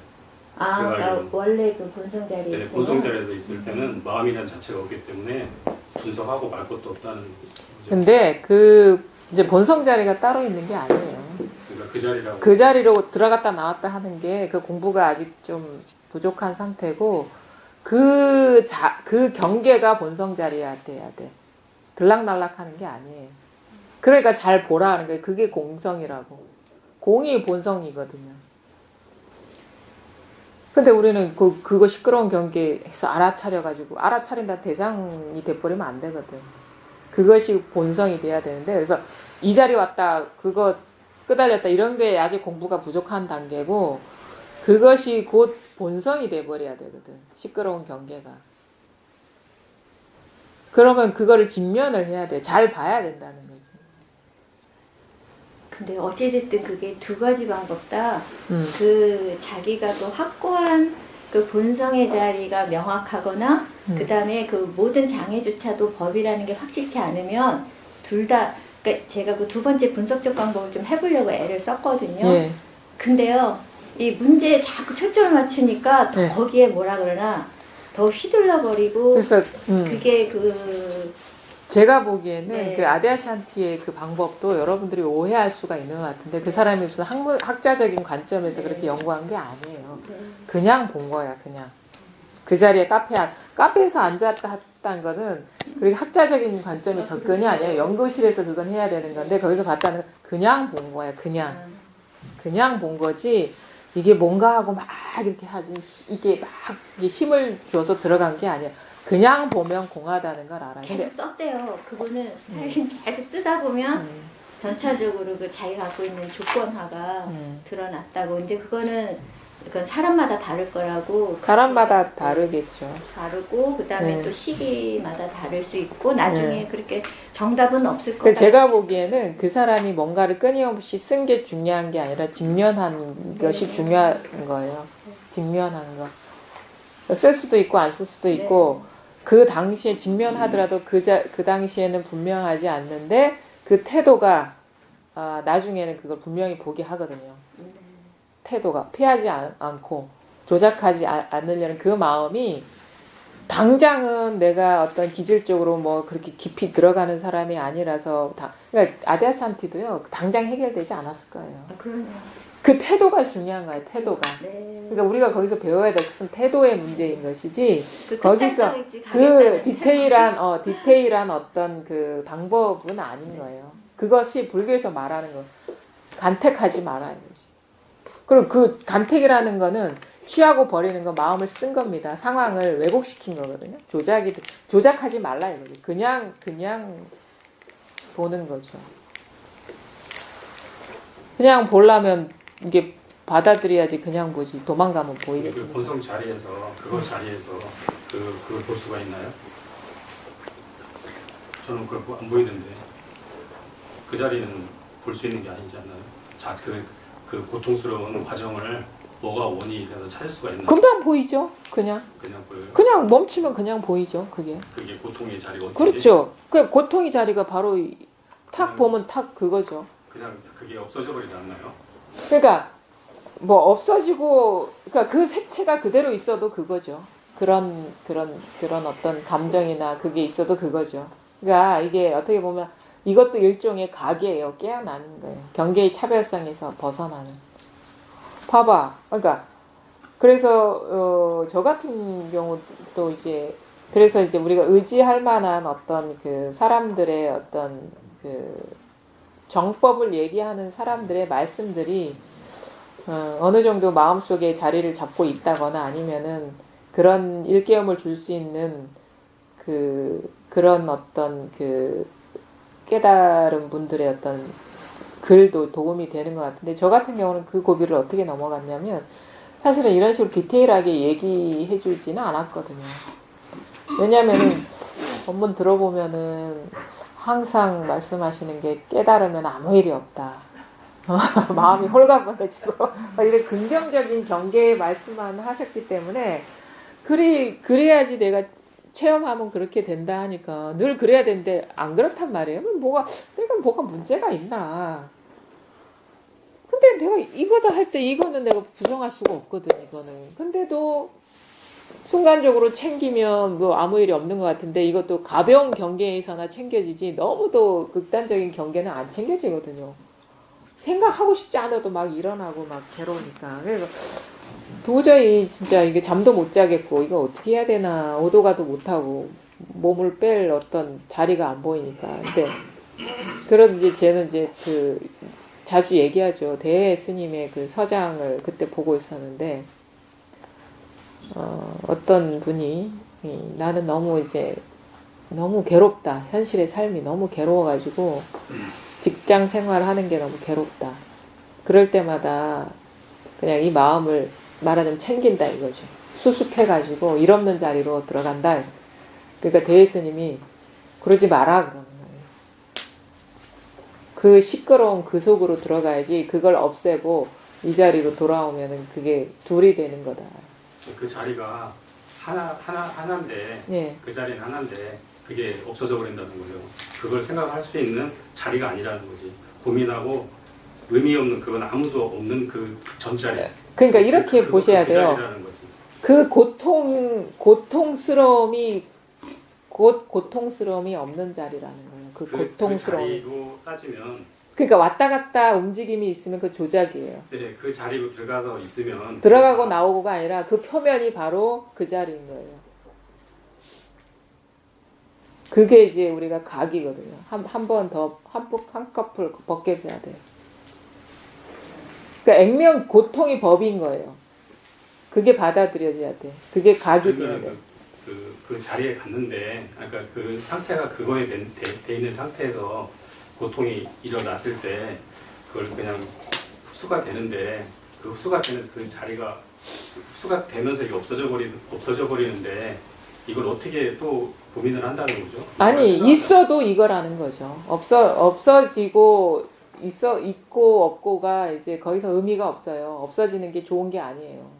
아, 제가 그러니까 알기로는. 원래 그 본성 자리에 네, 있으면 본성 자리에서 있을 때는 마음이란 자체가 없기 때문에 분석하고 말 것도 없다는 거죠. 근데 이제 본성 자리가 따로 있는 게 아니에요. 그러니까 그 자리라고. 그 자리로 들어갔다 나왔다 하는 게 그 공부가 아직 좀 부족한 상태고, 그 경계가 본성 자리야 돼야 돼. 들락날락 하는 게 아니에요. 그러니까 잘 보라 하는 거예요. 그게 공성이라고. 공이 본성이거든요. 근데 우리는 그거 시끄러운 경계에서 알아차린다 대상이 돼버리면 안 되거든. 그것이 본성이 돼야 되는데, 그래서 이 자리 왔다, 그거 끄달렸다, 이런 게 아직 공부가 부족한 단계고, 그것이 곧 본성이 돼버려야 되거든. 시끄러운 경계가. 그러면 그거를 직면을 해야 돼. 잘 봐야 된다는 거지. 근데 어찌됐든 그게 두 가지 방법 다, 음. 그 자기가 그 확고한 그 본성의 자리가 명확하거나, 그 다음에 그 모든 장애조차도 법이라는 게 확실치 않으면, 둘 다, 그러니까 제가 그 두 번째 분석적 방법을 좀 해보려고 애를 썼거든요. 예. 근데요, 이 문제에 자꾸 초점을 맞추니까 더 네. 거기에 뭐라 그러나, 더 휘둘러 버리고, 그래서 그게 제가 보기에는 네. 그 아디아샨티의 그 방법도 여러분들이 오해할 수가 있는 것 같은데, 그 사람이 무슨 학자적인 관점에서 그렇게 연구한 게 아니에요. 그냥 본 거야, 그냥. 그 자리에 카페에서 앉았다 했다는 거는 그렇게 학자적인 관점의 접근이 아니에요. 연구실에서 그건 해야 되는 건데, 거기서 봤다는 건 그냥 본 거야, 그냥. 그냥 본 거지, 이게 뭔가 하고 막 이렇게 하지, 이게 막 힘을 줘서 들어간 게 아니야. 그냥 보면 공하다는 걸 알아요. 계속 썼대요. 그분은 스타일링 계속 쓰다 보면 전체적으로 그 자기가 갖고 있는 조건화가 드러났다고. 근데 그건 사람마다 다를 거라고. 사람마다 다르겠죠. 다르고, 그 다음에 네. 또 시기마다 다를 수 있고, 나중에 그렇게 정답은 없을 그 거다. 제가 보기에는 그 사람이 뭔가를 끊임없이 쓴 게 중요한 게 아니라 직면한 것이 중요한 거예요. 직면한 거. 쓸 수도 있고 안 쓸 수도 있고, 그 당시에 직면하더라도 그 당시에는 분명하지 않는데, 그 태도가 나중에는 그걸 분명히 보게 하거든요. 태도가 피하지 않고 조작하지 않으려는 그 마음이, 당장은 내가 어떤 기질적으로 뭐 그렇게 깊이 들어가는 사람이 아니라서 그러니까 아디아샨티도요, 당장 해결되지 않았을 거예요. 그러네요. 그 태도가 중요한 거예요. 태도가. 네. 그러니까 우리가 거기서 배워야 될 것은 태도의 문제인 것이지, 그 거기서 끝장까지 그 가겠다는 디테일한 어떤 그 방법은 아닌 거예요. 그것이 불교에서 말하는 거, 간택하지 말아야 되지. 그리고 그 간택이라는 거는 취하고 버리는 거, 마음을 쓴 겁니다. 상황을 왜곡시킨 거거든요. 조작하지 말라 이거죠. 그냥 보는 거죠. 그냥 보려면 이게 받아들여야지. 그냥 보지. 도망가면 그 보이겠습니다. 본성 자리에서 그거 자리에서 그걸 볼 수가 있나요? 저는 그걸 안 보이는데 그 자리는 볼 수 있는 게 아니지 않나요? 자, 그 고통스러운 과정을 뭐가 원인이 돼서 찾을 수가 있나요? 금방 보이죠. 그냥 보여요. 그냥 멈추면 그냥 보이죠. 그게. 그게 고통의 자리가 어떻게? 그렇죠. 그 고통의 자리가 바로 탁 보면 탁 그거죠. 그냥 그게 없어져 버리지 않나요? 그러니까 뭐 없어지고, 그러니까 그 색채가 그대로 있어도 그거죠. 그런 어떤 감정이나 그게 있어도 그거죠. 그러니까 이게 어떻게 보면 이것도 일종의 각이에요. 깨어나는 거예요. 경계의 차별성에서 벗어나는. 봐봐. 그러니까 그래서 저 같은 경우도 이제 그래서 이제 우리가 의지할 만한 어떤 그 사람들의 어떤 그 정법을 얘기하는 사람들의 말씀들이 어느 정도 마음속에 자리를 잡고 있다거나 아니면은 그런 일깨움을 줄 수 있는 그런 어떤 그 깨달은 분들의 어떤 글도 도움이 되는 것 같은데, 저 같은 경우는 그 고비를 어떻게 넘어갔냐면 사실은 이런 식으로 디테일하게 얘기해 주지는 않았거든요. 왜냐면은 본문 들어보면은 항상 말씀하시는 게 깨달으면 아무 일이 없다. 마음이 홀가분해지고 이런 긍정적인 경계의 말씀만 하셨기 때문에 그래야지 내가 체험하면 그렇게 된다 하니까 늘 그래야 되는데 안 그렇단 말이에요. 내가 뭐가 문제가 있나. 근데 내가 이거다 할 때 이거는 내가 부정할 수가 없거든, 이거는. 근데도 순간적으로 챙기면 뭐 아무 일이 없는 것 같은데 이것도 가벼운 경계에서나 챙겨지지 너무도 극단적인 경계는 안 챙겨지거든요. 생각하고 싶지 않아도 막 일어나고 막 괴로우니까. 그래서 도저히 진짜 이게 잠도 못 자겠고 이거 어떻게 해야 되나, 오도 가도 못하고 몸을 뺄 어떤 자리가 안 보이니까. 근데 그런 이제 쟤는 이제 그 자주 얘기하죠. 대해 스님의 그 서장을 그때 보고 있었는데 어떤 분이 나는 너무 괴롭다. 현실의 삶이 너무 괴로워가지고 직장 생활하는 게 너무 괴롭다. 그럴 때마다 그냥 이 마음을 말하자면 챙긴다 이거죠. 수습해가지고 일 없는 자리로 들어간다. 그러니까 대해 스님이 그러지 마라 그러는 거예요. 그 시끄러운 그 속으로 들어가야지 그걸 없애고 이 자리로 돌아오면은 그게 둘이 되는 거다. 그 자리가 하나인데 예. 그 자리는 하나인데 그게 없어져 버린다는 거죠. 그걸 생각할 수 있는 자리가 아니라는 거지. 고민하고 의미 없는 그건 아무도 없는 그 전자리. 그러니까 이렇게 보셔야 돼요. 자리라는 거지. 그 고통스러움이 없는 자리라는 거예요. 그 고통스러움. 그 자리로 따지면 그러니까 왔다 갔다 움직임이 있으면 그 조작이에요. 네, 그 자리로 들어가서 있으면 들어가고 나오고가 아니라 그 표면이 바로 그 자리인 거예요. 그게 이제 우리가 각이거든요. 한 번 더, 한 커플 벗겨져야 돼요. 그러니까 액면 고통이 법인 거예요. 그게 받아들여져야 돼. 그게 각이 돼야 돼. 그 자리에 갔는데, 그러니까 그 상태가 그거에 돼 있는 상태에서 고통이 일어났을 때 그걸 그냥 흡수가 되는데, 그 흡수가 되는 그 자리가 흡수가 되면서 이게 없어져 버리는데 이걸 어떻게 또 고민을 한다는 거죠? 아니, 있어도 이거라는 거죠. 없어지고 있고 없고가 이제 거기서 의미가 없어요. 없어지는 게 좋은 게 아니에요.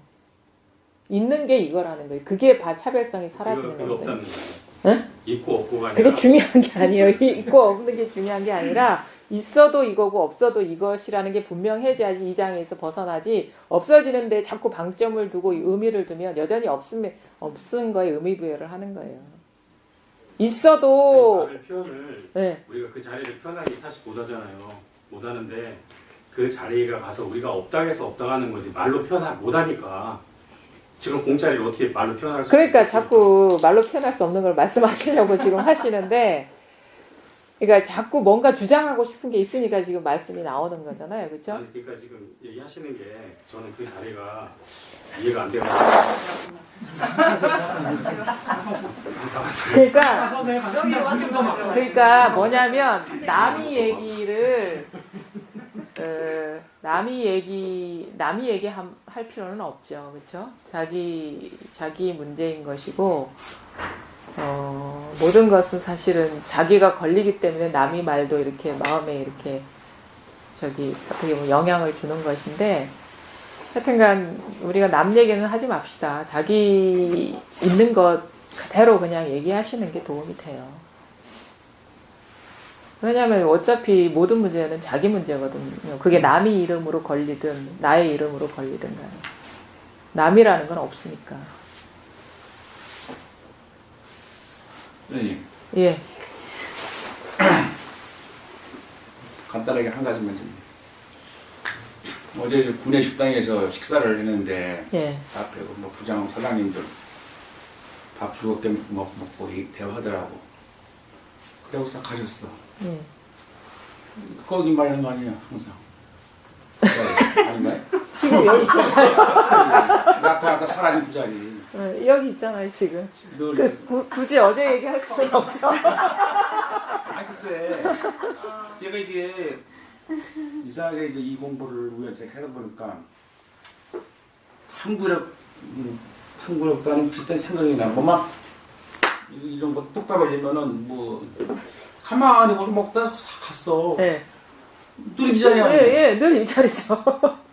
있는 게 이거라는 거예요. 그게 차별성이 사라지는 그게 거거든요. 없다는 거예요. 응? 있고 없고가 아니라 그게 중요한 게 아니에요. 있고 없는 게 중요한 게 아니라 있어도 이거고 없어도 이것이라는 게 분명해져야지 이 장에서 벗어나지, 없어지는데 자꾸 방점을 두고 의미를 두면 여전히 없은 거에 의미 부여를 하는 거예요. 있어도 말을 표현을 네. 우리가 그 자리를 표현하기 사실 못하잖아요. 못하는데 그 자리가 가서 우리가 없다 해서 없다 하는 거지 말로 못하니까 지금 공짜리를 어떻게 말로 표현할 수 그러니까 있겠어요? 자꾸 말로 표현할 수 없는 걸 말씀하시려고 지금 하시는데, 그러니까 자꾸 뭔가 주장하고 싶은 게 있으니까 지금 말씀이 나오는 거잖아요. 그렇죠? 아니, 그러니까 지금 얘기하시는 게 저는 그 자리가 이해가 안 되고 그러니까 뭐냐면 남이 얘기 할 필요는 없죠. 그렇죠? 자기 문제인 것이고, 모든 것은 사실은 자기가 걸리기 때문에 남이 말도 이렇게 마음에 이렇게 어떻게 보면 영향을 주는 것인데, 하여튼간 우리가 남 얘기는 하지 맙시다. 자기 있는 것 그대로 그냥 얘기하시는 게 도움이 돼요. 왜냐하면 어차피 모든 문제는 자기 문제거든요. 그게 남의 이름으로 걸리든 나의 이름으로 걸리든 간에 남이라는 건 없으니까. 네. 예. 간단하게 한 가지만 좀. 어제 군내 식당에서 식사를 했는데 예. 앞에 뭐 부장 사장님들 밥 즐겁게 먹고 대화하더라고. 그러고 싹 가셨어. 거기 말하는 거 아니야 항상. 아닌가요? 지금 여기 있잖아요. 나타났다 사라진 그 자리. 여기 있잖아요, 지금. 늘 굳이 어제 얘기할 필요는 없죠. 아니 글쎄 제가 이게 이상하게 이제 이 공부를 우연치 하다 보니까 한구력도 비슷한 생각이 나. 뭐막 이런 거 뚝 떨어지면은 뭐 가만히 뭘 먹다 갔어. 네. 늘 이 자리야. 예, 늘 이 자리죠.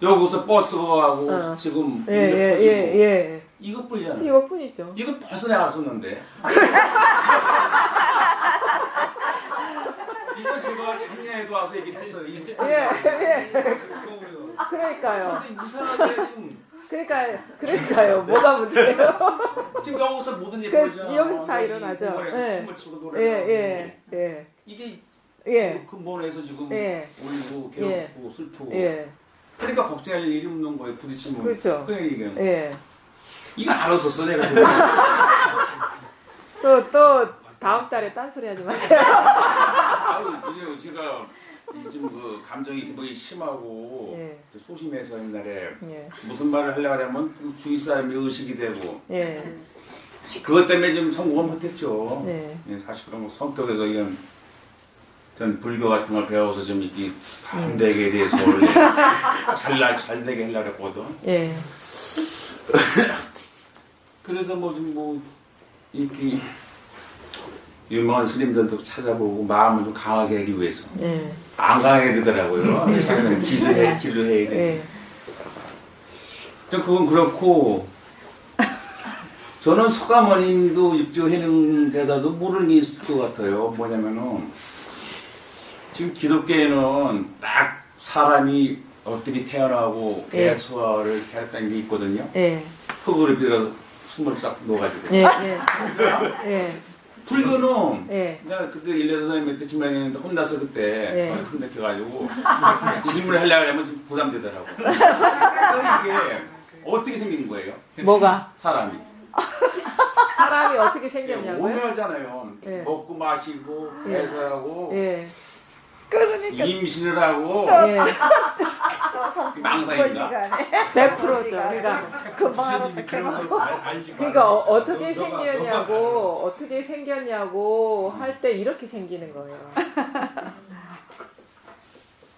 여기서 버스 가고 지금 예. 이것뿐이잖아. 이것뿐이죠. 이건 벌써 내가 썼는데. 이건 제가 작년에도 와서 얘기를 했어요. 예. 그러니까요. 근데 이상하게 좀 그러니까요. 뭐가 문제예요? 지금 여기서 모든 일이 벌어지잖아. 여기서 다 일어나죠. 공원에서 춤을 추고 노래하고 예. 이게 예. 근본에서 지금 예. 울고 괴롭고 슬프고 예. 그러니까 걱정할 일이 없는 거예요. 부딪히면. 그렇죠. 그냥 이게 예. 이거 알았었어 내가 지금. 또 다음 달에 딴소리 하지 마세요. 이제 제가 좀 그 감정이 굉장히 심하고 예. 소심해서 옛날에 예. 무슨 말을 하려고 하면 주위 사람이 의식이 되고 예. 그것 때문에 좀 성공을 못했죠. 예. 사실 그런 거 성격에서 이런 전 불교 같은 걸 배워서 좀 이렇게 담대하게 대해서 원래 잘 되게 하려고 했거든. 예. 그래서 뭐 이렇게 유명한 스님들도 찾아보고 마음을 좀 강하게 하기 위해서 예. 안 강하게 되더라고요. 자기는 길을 해야 돼. 예. 그건 그렇고 저는 서가모님도 입주해는 대사도 모르는 게 있을 것 같아요. 뭐냐면은 지금 기독교에는 딱 사람이 어떻게 태어나고 예. 개소화를 했다는 게 있거든요. 예. 흙으로 빌어 숨을 싹 넣어가지고. 예. 불교는 예. 내가 그때 1년 선생님한테 질문했는데 혼나서 그때 예. 혼내켜가지고 질문을 하려고 하면 좀 부담되더라고. 이게 어떻게 생긴 거예요? 뭐가? 사람이. 사람이 어떻게 생겼냐고요? 오묘하잖아요. 예. 먹고 마시고 예. 배설하고 예. 임신을 하고 예. 망상인가? 100%죠. 그러니까 어떻게 생겼냐고 할 때 이렇게 생기는 거예요.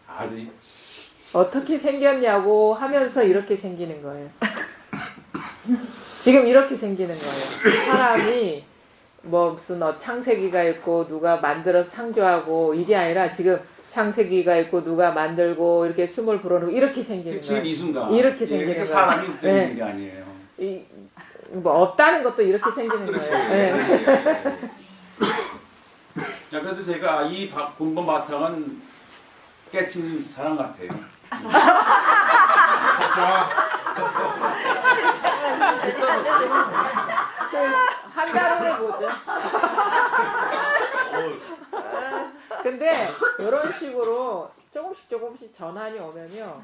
아주 어떻게 생겼냐고 하면서 이렇게 생기는 거예요. 지금 이렇게 생기는 거예요. 사람이 뭐 무슨 창세기가 있고 누가 만들어서 창조하고 이게 아니라 지금 창세기가 있고 누가 만들고 이렇게 숨을 불어넣고 이렇게 생기는 지금 거예요. 이 순간 이렇게 생기는 그러니까 거예요. 사람이 없다는 네. 일이 아니에요. 뭐 없다는 것도 이렇게 생기는 그렇죠. 거예요. 네. 자, 그래서 제가 이 근본 바탕은 깨친 사람 같아요. 한 달 후에 보죠. 근데 이런 식으로 조금씩 전환이 오면요,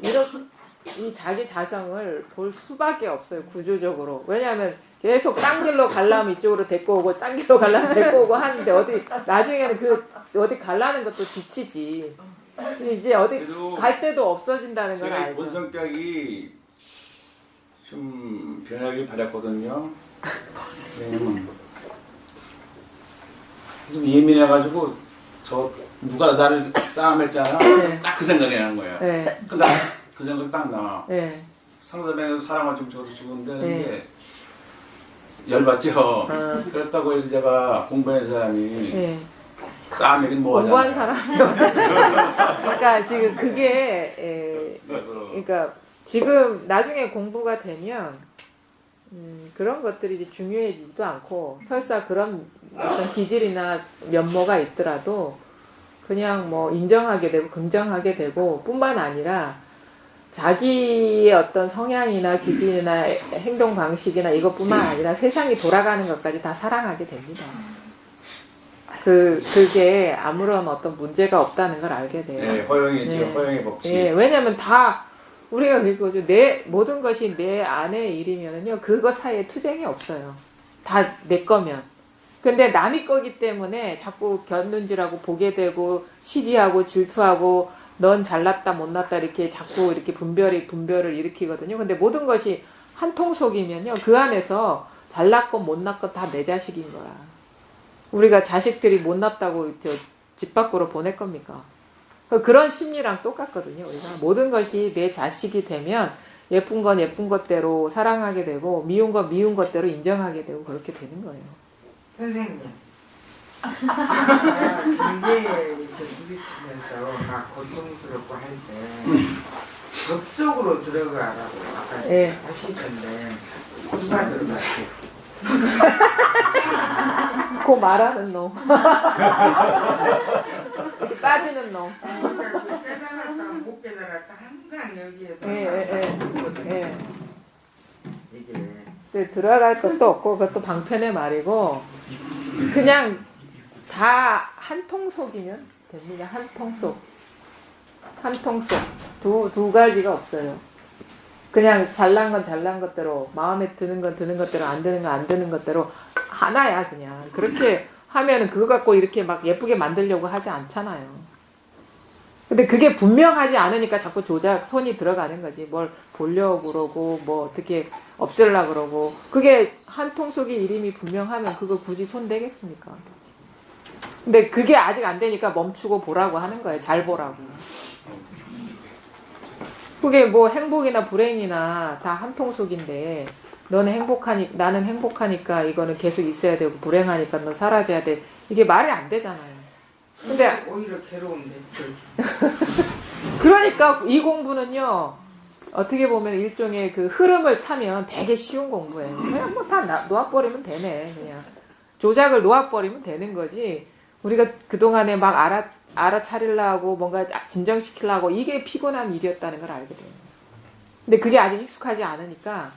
이 자기 자성을 볼 수밖에 없어요. 구조적으로. 왜냐하면 계속 딴 길로 가려면 이쪽으로 데리고 오고 딴 길로 가려면 데리고 오고 하는데 나중에는 어디 가려는 것도 지치지. 이제 어디 갈 데도 없어진다는 건 제가 이 알죠. 본 성격이 좀 변하길 바랐거든요. 좀 예민해가지고 누가 나를 싸움했잖아. 네. 딱 그 생각이 나는 거야. 네. 그 생각이 딱 나. 네. 상대방에서 사랑을 좀 줘도 죽은데 네. 열받죠. 그렇다고 해서 제가 공부하는 사람이 네. 싸움이긴 뭐하잖아요. 공부한 사람이요. 그러니까 지금 그게 그러니까 지금 나중에 공부가 되면 그런 것들이 이제 중요해지지도 않고 설사 그런 어떤 기질이나 면모가 있더라도 그냥 뭐 인정하게 되고 긍정하게 되고 뿐만 아니라 자기의 어떤 성향이나 기질이나 행동 방식이나 이것뿐만 아니라 세상이 돌아가는 것까지 다 사랑하게 됩니다. 그게 아무런 어떤 문제가 없다는 걸 알게 돼요. 네, 허용이죠. 네. 허용의 법칙. 예, 왜냐면 다 우리가 그거죠. 모든 것이 내 안의 일이면은요, 그것 사이에 투쟁이 없어요. 다 내 거면. 근데 남이 거기 때문에 자꾸 곁눈질하고 보게 되고 시기하고 질투하고 넌 잘났다 못났다 이렇게 자꾸 이렇게 분별을 일으키거든요. 근데 모든 것이 한 통속이면요. 그 안에서 잘났건 못났건 다 내 자식인 거야. 우리가 자식들이 못났다고 집 밖으로 보낼 겁니까? 그런 심리랑 똑같거든요. 우리가 모든 것이 내 자식이 되면 예쁜 건 예쁜 것대로 사랑하게 되고 미운 건 미운 것대로 인정하게 되고 그렇게 되는 거예요. 선생님, 경계에 이렇게 부딪히면서 막 고통스럽고 할 때 엽속으로 들어가라고 아까 예. 하시던데 누가 들어갔어요? 그 말하는 놈. 이렇게 빠지는 놈. 그러니까 그 깨달았다 못 깨달았다 항상 여기에서 예. 이게 네, 들어갈 것도 없고 그것도 방편의 말이고 그냥 다 한 통속이면 됩니다. 한 통속. 한 통속. 두 가지가 없어요. 그냥 잘난 건 잘난 것대로 마음에 드는 건 드는 것대로 안 드는 건 안 드는 것대로 하나야 그냥. 그렇게 하면 그거 갖고 이렇게 막 예쁘게 만들려고 하지 않잖아요. 근데 그게 분명하지 않으니까 자꾸 손이 들어가는 거지. 뭘 보려고 그러고 뭐 어떻게 없애려고 그러고 그게 한 통속의 이름이 분명하면 그거 굳이 손 대겠습니까? 근데 그게 아직 안 되니까 멈추고 보라고 하는 거예요. 잘 보라고. 그게 뭐 행복이나 불행이나 다 한 통속인데 나는 행복하니까 이거는 계속 있어야 되고 불행하니까 넌 사라져야 돼. 이게 말이 안 되잖아요. 근데 오히려 괴로운데 그러니까 이 공부는요. 어떻게 보면 일종의 그 흐름을 타면 되게 쉬운 공부예요. 그냥 뭐 다 놓아버리면 되네. 그냥 조작을 놓아버리면 되는 거지. 우리가 그동안에 막 알아차리려고 뭔가 진정시키려고 이게 피곤한 일이었다는 걸 알게 돼요. 근데 그게 아직 익숙하지 않으니까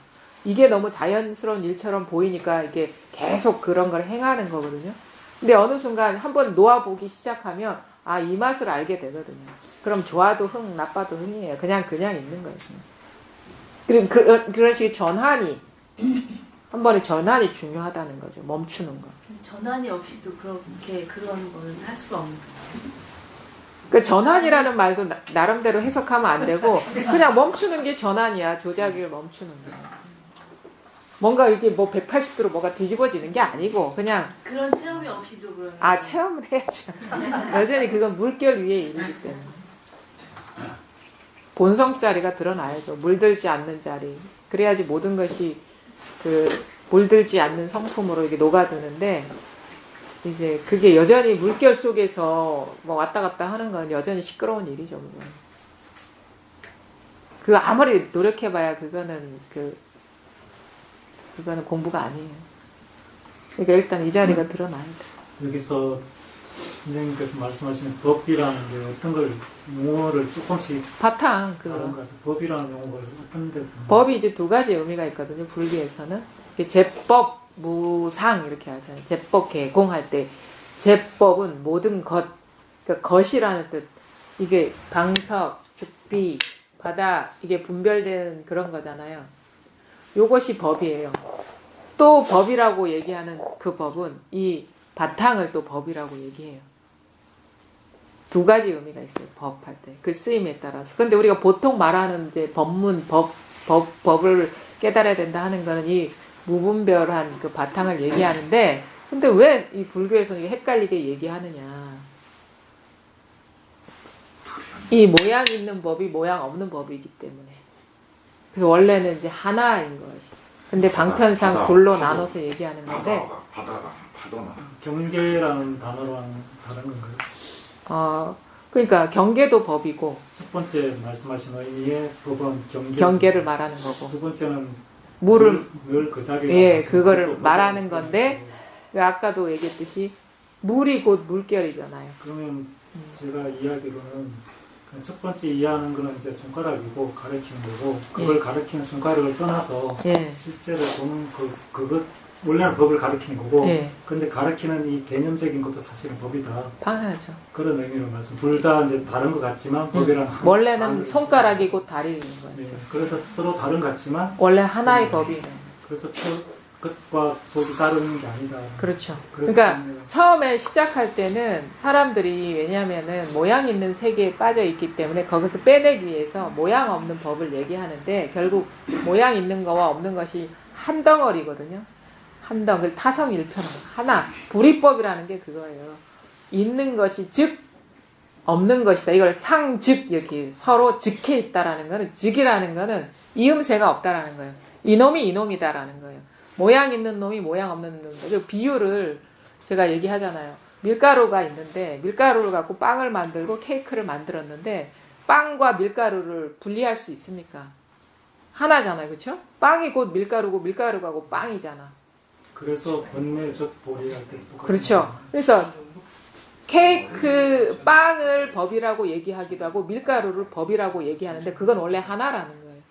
이게 너무 자연스러운 일처럼 보이니까 이게 계속 그런 걸 행하는 거거든요. 근데 어느 순간 한번 놓아보기 시작하면 이 맛을 알게 되거든요. 그럼 좋아도 흥, 나빠도 흥이에요. 그냥 있는 거예요. 그리고 그런 식의 전환이 한 번의 전환이 중요하다는 거죠. 멈추는 거. 전환이 없이도 그렇게 그런 걸 할 수가 없는 거예요. 그 전환이라는 말도 나름대로 해석하면 안 되고 그냥 멈추는 게 전환이야. 조작을 멈추는 거. 뭔가 이게 뭐 180도로 뭐가 뒤집어지는 게 아니고 그냥 그런 체험이 없이도 그런. 체험을 해야죠. 여전히 그건 물결 위의 일이기 때문에. 본성 자리가 드러나야죠. 물들지 않는 자리. 그래야지 모든 것이 물들지 않는 성품으로 이게 녹아드는데 이제 그게 여전히 물결 속에서 뭐 왔다 갔다 하는 건 여전히 시끄러운 일이죠. 그거 아무리 노력해봐야 그거는 공부가 아니에요. 그러니까 일단 이 자리가 드러나야 돼. 여기서 선생님께서 말씀하시는 법이라는 게 어떤 걸 용어를 조금씩 바탕 다른 것 같아요. 법이라는 용어를 어떤 데서 법이 이제 두 가지 의미가 있거든요. 불교에서는 제법, 무상 이렇게 하잖아요. 제법 개공할 때 제법은 모든 것, 그러니까 것이라는 뜻. 이게 방석, 즉비, 바다 이게 분별되는 그런 거잖아요. 요것이 법이에요. 또 법이라고 얘기하는 그 법은 이 바탕을 또 법이라고 얘기해요. 두 가지 의미가 있어요. 법할 때. 그 쓰임에 따라서. 근데 우리가 보통 말하는 이제 법문, 법을 깨달아야 된다 하는 거는 이 무분별한 그 바탕을 얘기하는데, 근데 왜 이 불교에서는 헷갈리게 얘기하느냐. 이 모양 있는 법이 모양 없는 법이기 때문에. 그래서 원래는 이제 하나인 것이. 근데 방편상 둘로 나눠서 얘기하는 건데. 파도나. 경계라는 단어랑 다른 건가요? 그러니까 경계도 법이고. 첫 번째 말씀하신 의미의 법은 경계를 말하는 거고. 두 번째는 물을 그 자리에 그거를 말하는 건데 아까도 얘기했듯이 물이 곧 물결이잖아요. 그러면 제가 이야기로는 첫 번째 이해하는 거는 이제 손가락이고 가리키는 거고 그걸 가리키는 손가락을 떠나서 실제로 보는 그것 원래는 법을 가리키는 거고 근데 가리키는 이 개념적인 것도 사실은 법이다. 당연하죠. 그런 의미로 말씀. 둘 다 이제 다른 것 같지만 법이랑 원래는 손가락이고 다리인 거죠. 그래서 서로 다른 것 같지만 원래 하나의 법이에요. 그래서 끝과 속이 다른 게 아니다. 그렇죠. 그래서 그러니까 때문에 처음에 시작할 때는 사람들이 왜냐하면은 모양 있는 세계에 빠져 있기 때문에 거기서 빼내기 위해서 모양 없는 법을 얘기하는데 결국 모양 있는 거와 없는 것이 한 덩어리거든요. 한 덩어리 타성일편한 하나. 불이법이라는 게 그거예요. 있는 것이 즉 없는 것이다. 이걸 상즉 이렇게 서로 즉해 있다라는 거는 즉이라는 거는 이음새가 없다라는 거예요. 이놈이 이놈이다라는 거예요. 모양 있는 놈이 모양 없는 놈. 그 비유를 제가 얘기하잖아요. 밀가루가 있는데 밀가루를 갖고 빵을 만들고 케이크를 만들었는데 빵과 밀가루를 분리할 수 있습니까? 하나잖아요. 그렇죠? 빵이 곧 밀가루고 밀가루가 곧 빵이잖아. 그래서 번뇌적 보리할 때 똑같은 그렇죠. 거예요. 그래서 케이크 빵을 법이라고 얘기하기도 하고 밀가루를 법이라고 얘기하는데 그건 원래 하나라는 거예요.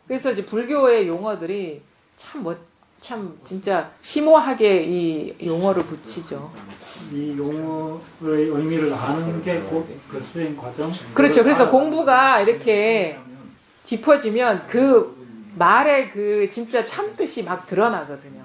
그래서 이제 불교의 용어들이 참 진짜 심오하게 이 용어를 붙이죠. 이 용어의 의미를 아는 게 곧 그 수행 과정. 그렇죠. 그래서 공부가 이렇게 짚어지면 그 말의 그 진짜 참뜻이 막 드러나거든요.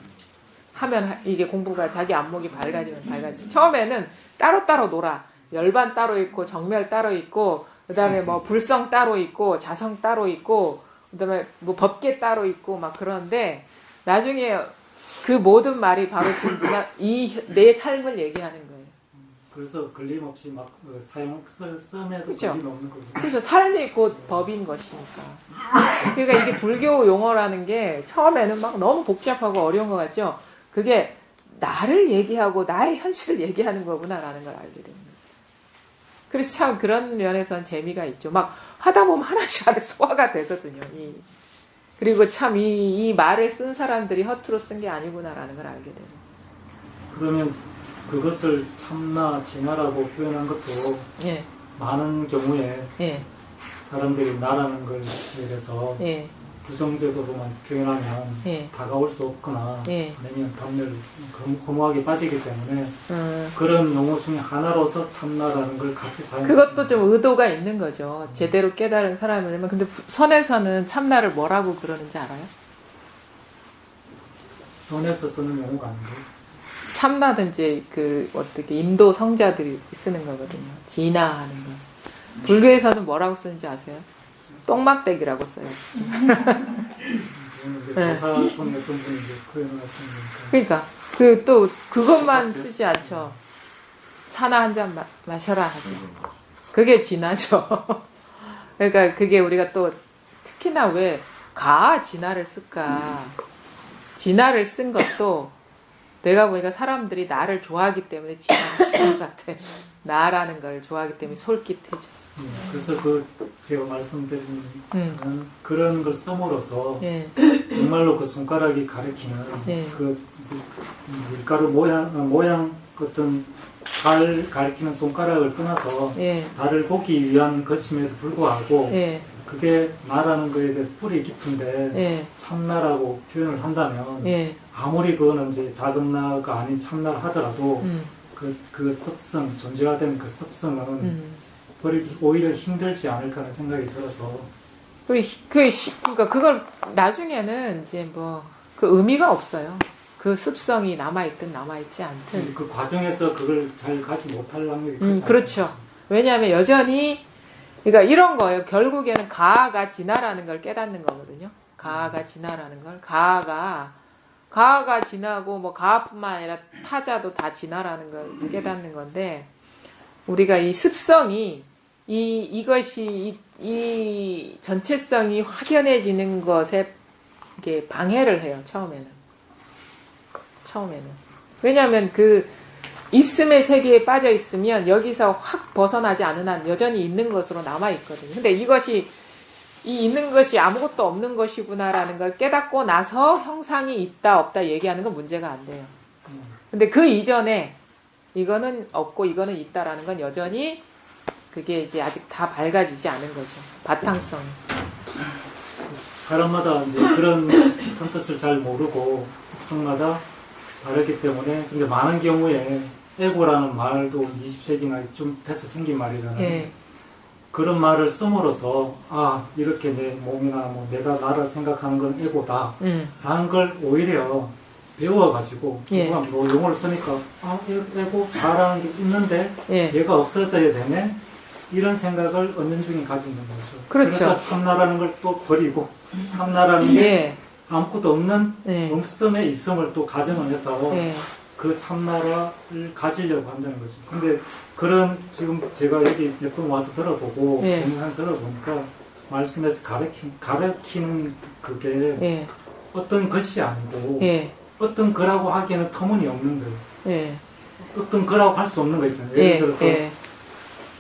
하면 이게 공부가 자기 안목이 밝아지면 밝아지죠. 처음에는 따로따로 놀아. 열반 따로 있고 정멸 따로 있고 그다음에 뭐 불성 따로 있고 자성 따로 있고 그다음에 뭐 법계 따로 있고 막 그러는데 나중에 그 모든 말이 바로 지금 이 내 삶을 얘기하는 거예요. 그래서 걸림없이 막 썸에도 그렇죠. 걸림 없는 거죠. 그래서 삶이 곧 법인 것이니까. 그러니까 이게 불교 용어라는 게 처음에는 막 너무 복잡하고 어려운 것 같죠. 그게 나를 얘기하고 나의 현실을 얘기하는 거구나라는 걸 알게 됩니다. 그래서 참 그런 면에서는 재미가 있죠. 막 하다 보면 하나씩 소화가 되거든요. 그리고 참 이 말을 쓴 사람들이 허투루 쓴 게 아니구나라는 걸 알게 돼요. 그러면 그것을 참나, 진화라고 표현한 것도 예, 많은 경우에 예, 사람들이 나라는 걸 대해서 예, 부정적으로만 표현하면 예. 다가올 수 없거나 예. 아니면 담례를 허무하게 빠지기 때문에 그런 용어 중에 하나로서 참나라는 걸 같이 사용하는 그것도 좀 의도가 있는 거죠. 제대로 깨달은 사람이라면. 근데 선에서는 참나를 뭐라고 그러는지 알아요? 선에서 쓰는 용어가 아닌데 참나든지 그 어떻게 임도 성자들이 쓰는 거거든요. 진화하는 거. 불교에서는 뭐라고 쓰는지 아세요? 똥막대기라고 써요. 네. 조사분 어떤 분이 이제 표현을 하시는 거니까. 그러니까 그 또 그것만 쓰지 않죠. 차나 한 잔 마셔라 하죠. 그게 진화죠. 그러니까 그게 우리가 또 특히나 왜 진화를 쓸까? 진화를 쓴 것도 내가 보니까 사람들이 나를 좋아하기 때문에 진화를 쓴 것 같아. 나라는 걸 좋아하기 때문에 솔깃해져. 그래서 제가 말씀드린 그런 걸 써므로써 예. 정말로 그 손가락이 가리키는 예. 그 밀가루 모양 어떤 달 가리키는 손가락을 떠나서 예. 달을 보기 위한 것임에도 불구하고 예. 그게 나라는 거에 대해서 뿌리 깊은데 예. 참나라고 표현을 한다면 예. 아무리 그거는 이제 작은 나가 아닌 참나를 하더라도 그 습성, 존재화된 그 습성은 버리기 오히려 힘들지 않을까 하는 생각이 들어서 그러니까 그걸 나중에는 이제 뭐 그 의미가 없어요. 그 습성이 남아있든 남아있지 않든. 그 과정에서 그걸 잘 가지 못할 확률이 크지 그렇죠. 왜냐하면 여전히 그러니까 이런 거예요. 결국에는 가가 진화라는 걸 깨닫는 거거든요. 가가 진화라는 걸 가가 진화고 뭐 가뿐만 아니라 타자도 다 진화라는 걸 깨닫는 건데 우리가 이 습성이 이것이 이 전체성이 확연해지는 것에 이게 방해를 해요. 처음에는. 왜냐하면 그 있음의 세계에 빠져 있으면 여기서 확 벗어나지 않은 한 여전히 있는 것으로 남아 있거든요. 근데 이것이 이 있는 것이 아무것도 없는 것이구나라는 걸 깨닫고 나서 형상이 있다 없다 얘기하는 건 문제가 안 돼요. 근데 그 이전에 이거는 없고 이거는 있다라는 건 여전히 그게 이제 아직 다 밝아지지 않은 거죠. 바탕성이. 사람마다 이제 그런 깊은 뜻을 잘 모르고 습성마다 다르기 때문에 근데 많은 경우에 에고라는 말도 20세기나 좀 돼서 생긴 말이잖아요. 예. 그런 말을 씀으로써 아 이렇게 내 몸이나 뭐 내가 나를 생각하는 건 에고다 라는 걸 오히려 배워가지고 예. 누가 뭐 용어를 쓰니까 아 에고 잘하는 게 있는데 예. 얘가 없어져야 되네 이런 생각을 은연중에 가지는 거죠. 그렇죠. 그래서 참나라는 걸 또 버리고 참나라는 게 예. 아무것도 없는 예. 음성에 있음을 또 가정을 해서 예. 그 참나라를 가지려고 한다는 거죠. 근데 그런 지금 제가 여기 몇 번 와서 들어보고 예. 공연 들어보니까 말씀에서 가르치는 그게 예. 어떤 것이 아니고 예. 어떤 거라고 하기에는 터무니없는 거예요. 예. 어떤 거라고 할 수 없는 거 있잖아요. 예를 예. 들어서 예.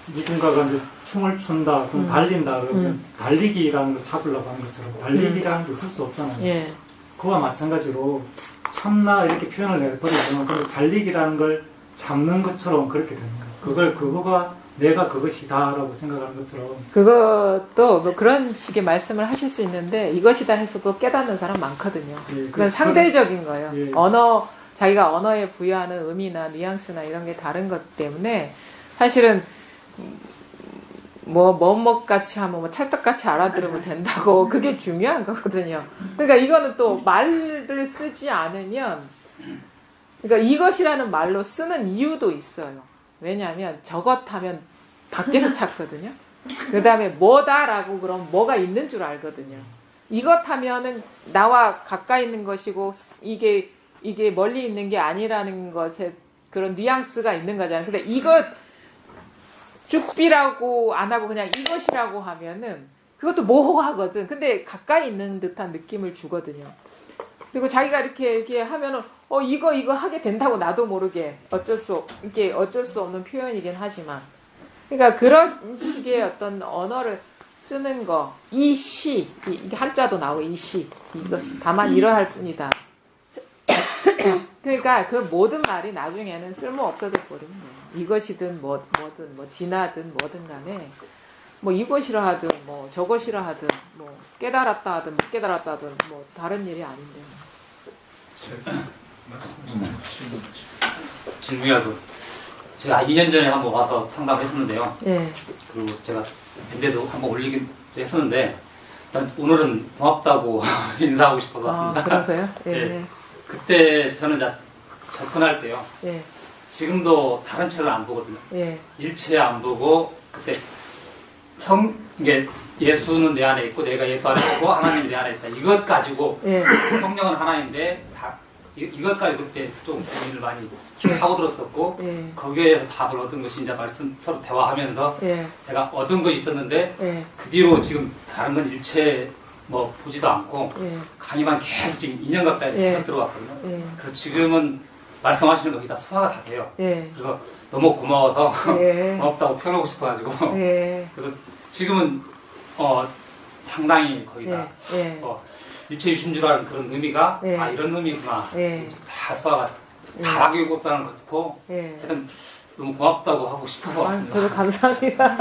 누군가가 이제 춤을 춘다, 그럼 달린다, 그러면 달리기라는 걸 잡으려고 하는 것처럼 달리기라는 게 있을 수 없잖아요. 예. 그와 마찬가지로 참나 이렇게 표현을 내버리면 그 달리기라는 걸 잡는 것처럼 그렇게 되는 거예요. 그거가 내가 그것이다라고 생각하는 것처럼. 그것도 뭐 그런 식의 말씀을 하실 수 있는데 이것이다 해서도 깨닫는 사람 많거든요. 예, 그건 상대적인 거예요. 예. 자기가 언어에 부여하는 의미나 뉘앙스나 이런 게 다른 것 때문에 사실은 뭐같이 하면 뭐 찰떡같이 알아들으면 된다고 그게 중요한 거거든요. 그러니까 이거는 또 말을 쓰지 않으면 그러니까 이것이라는 말로 쓰는 이유도 있어요. 왜냐하면 저것 하면 밖에서 찾거든요. 그 다음에 뭐다라고 그럼 뭐가 있는 줄 알거든요. 이것 하면은 나와 가까이 있는 것이고 이게 멀리 있는 게 아니라는 것에 그런 뉘앙스가 있는 거잖아요. 근데 이것 죽비라고 안 하고 그냥 이것이라고 하면은 그것도 모호하거든. 근데 가까이 있는 듯한 느낌을 주거든요. 그리고 자기가 이렇게 하면은 이거 하게 된다고 나도 모르게 어쩔 수 없는 표현이긴 하지만 그러니까 그런 식의 어떤 언어를 쓰는 거, 이게 한자도 나오고 이것이 다만 이러할 뿐이다. 그러니까 그 모든 말이 나중에는 쓸모 없어져 버리는 거예요. 이것이든 뭐든 진하든 뭐든 간에 뭐 이것이라 하든 뭐 저것이라 하든 뭐 깨달았다 하든 못 깨달았다 하든 뭐 다른 일이 아닌데. 질문이라도 제가 2년 전에 한번 와서 상담을 했었는데요. 예. 그리고 제가 밴드도 한번 올리기도 했었는데 일단 오늘은 고맙다고 인사하고 싶어서 왔습니다. 그러세요? 예. 예. 그때 저는 접근할 때요. 예. 지금도 다른 책을 안 보거든요. 예. 일체 안 보고 그때 이게 예수는 내 안에 있고 내가 예수 안에 있고 하나님이 내 안에 있다. 이것 가지고 예. 성령은 하나인데 이것까지 그때 좀 고민을 많이 하고 들었었고 예. 거기에서 답을 얻은 것이 이제 서로 대화하면서 예. 제가 얻은 것이 있었는데 예. 그 뒤로 지금 다른 건 일체 뭐 보지도 않고 예. 강의만 계속 지금 2년 가까이 예. 계속 들어왔거든요. 예. 그래서 지금은 말씀하시는 거 거의 다 소화가 다 돼요. 예. 그래서 너무 고마워서 예. 고맙다고 표현하고 싶어가지고 예. 그래서 지금은 상당히 거의 다 예. 일체 유심주라는 그런 의미가 예. 이런 의미구나 예. 다 소화가 예. 다 하기 없다는 것도 예. 하여튼 너무 고맙다고 하고 싶어서 왔습니다. 저도 감사합니다.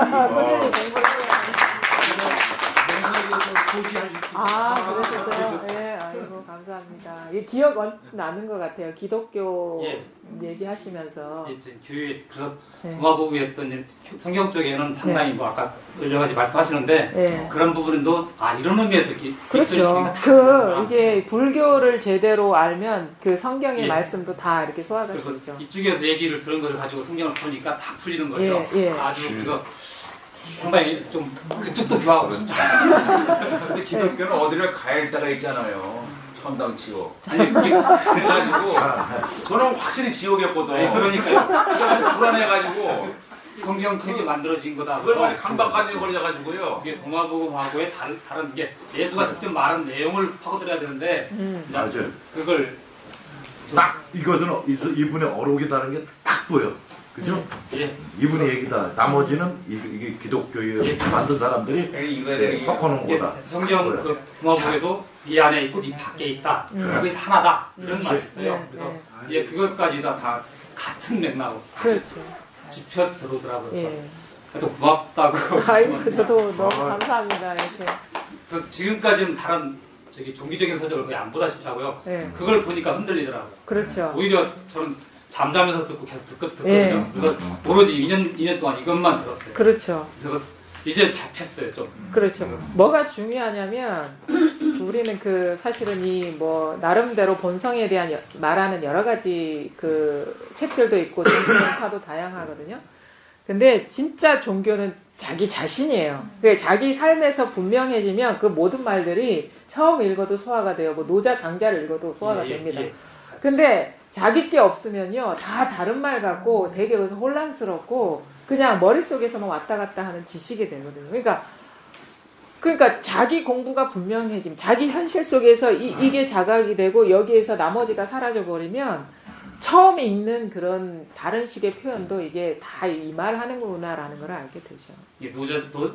꾸준히 공부를 그러셨어요? 예, 아이고, 감사합니다. 이 기억 나는 것 같아요. 기독교 예. 얘기하시면서. 이제 교회, 그래서 예. 동화보고 했던 성경 쪽에는 상당히 뭐 아까 여러 가지 말씀하시는데 예. 그런 부분도 이런 의미에서 이렇게 그렇죠. 이게 불교를 제대로 알면 그 성경의 예. 말씀도 다 이렇게 소화가 그래서 되죠. 이쪽에서 얘기를 들은 거를 가지고 성경을 보니까 다 풀리는 거죠. 예, 예. 아주 그래서 상당히 좀 그쪽도 교화하고 싶죠. 근데 기독교는 어디를 가야 때가 있잖아요. 천당 지옥. 아니 이게 그래가지고 저는 확실히 지옥이었거든. 그러니까요. 불안해가지고 성경책이 만들어진 거다. 그걸 강박관념 걸려가지고요. 이게 동화복음하고의 다른 게 예수가 직접 말한 내용을 파고들어야 되는데 맞아요. 그걸 딱 이것은 이분의 어록이다는 게 딱 보여. 그죠? 예. 이분의 얘기다. 나머지는 이게 기독교에 만든 사람들이 이거에 섞어놓은 거다. 성경 그 동화복에도 네 안에 있고 네 밖에 있다. 그게 하나다. 이런 말이 있어요. 그래서 이제 그것까지 다 같은 맥락으로 그렇죠. 짚혀 들어오더라고요. 예. 그래서 고맙다고. 아이고, 저도 너무 감사합니다. 이렇게. 그래서 지금까지는 다른 종교적인 서적을 거의 안 보다시피 하고요. 예. 그걸 보니까 흔들리더라고요. 그렇죠. 오히려 저는 잠자면서 듣고 계속 듣거든요. 예. 그래서 오로지 2년 동안 이것만 들었어요. 그렇죠. 그래서 이제 잡혔어요 좀. 그렇죠. 뭐가 중요하냐면 우리는 그 사실은 이 뭐 나름대로 본성에 대한 말하는 여러 가지 그 책들도 있고 종교파도 다양하거든요. 근데 진짜 종교는 자기 자신이에요. 그게 자기 삶에서 분명해지면 그 모든 말들이 처음 읽어도 소화가 돼요. 뭐 노자 장자를 읽어도 소화가 됩니다. 근데 자기 게 없으면요 다 다른 말 같고 되게 그래서 혼란스럽고 그냥 머릿속에서만 왔다 갔다 하는 지식이 되거든요. 그러니까 자기 공부가 분명해짐, 자기 현실 속에서 이게 자각이 되고 여기에서 나머지가 사라져 버리면 처음 읽는 그런 다른 식의 표현도 이게 다 이 말 하는구나라는 걸 알게 되죠. 이게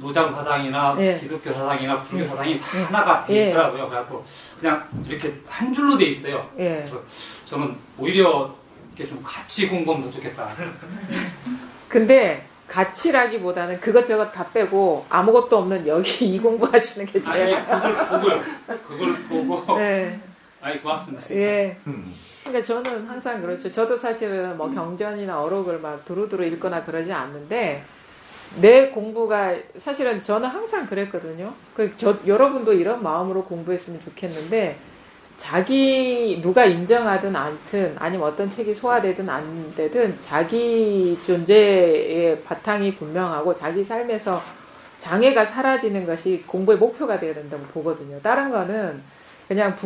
노장 사상이나 예. 기독교 사상이나 불교 사상이 다 하나가 돼 있더라고요. 그래갖고 그냥 이렇게 한 줄로 돼 있어요. 예. 그래서 저는 오히려 이렇게 좀 같이 공부하면 더 좋겠다. 근데 가치라기보다는 그것저것 다 빼고 아무것도 없는 여기 이 공부하시는 게 제일. 그걸 보고. 네. 아이 고맙습니다. 진짜. 예. 그러니까 저는 항상 그렇죠. 저도 사실은 뭐 경전이나 어록을 막 두루두루 읽거나 그러지 않는데 내 공부가 사실은 저는 항상 그랬거든요. 여러분도 이런 마음으로 공부했으면 좋겠는데 자기 누가 인정하든 않든 아니면 어떤 책이 소화되든 안 되든 자기 존재의 바탕이 분명하고 자기 삶에서 장애가 사라지는 것이 공부의 목표가 되어야 된다고 보거든요. 다른 거는 그냥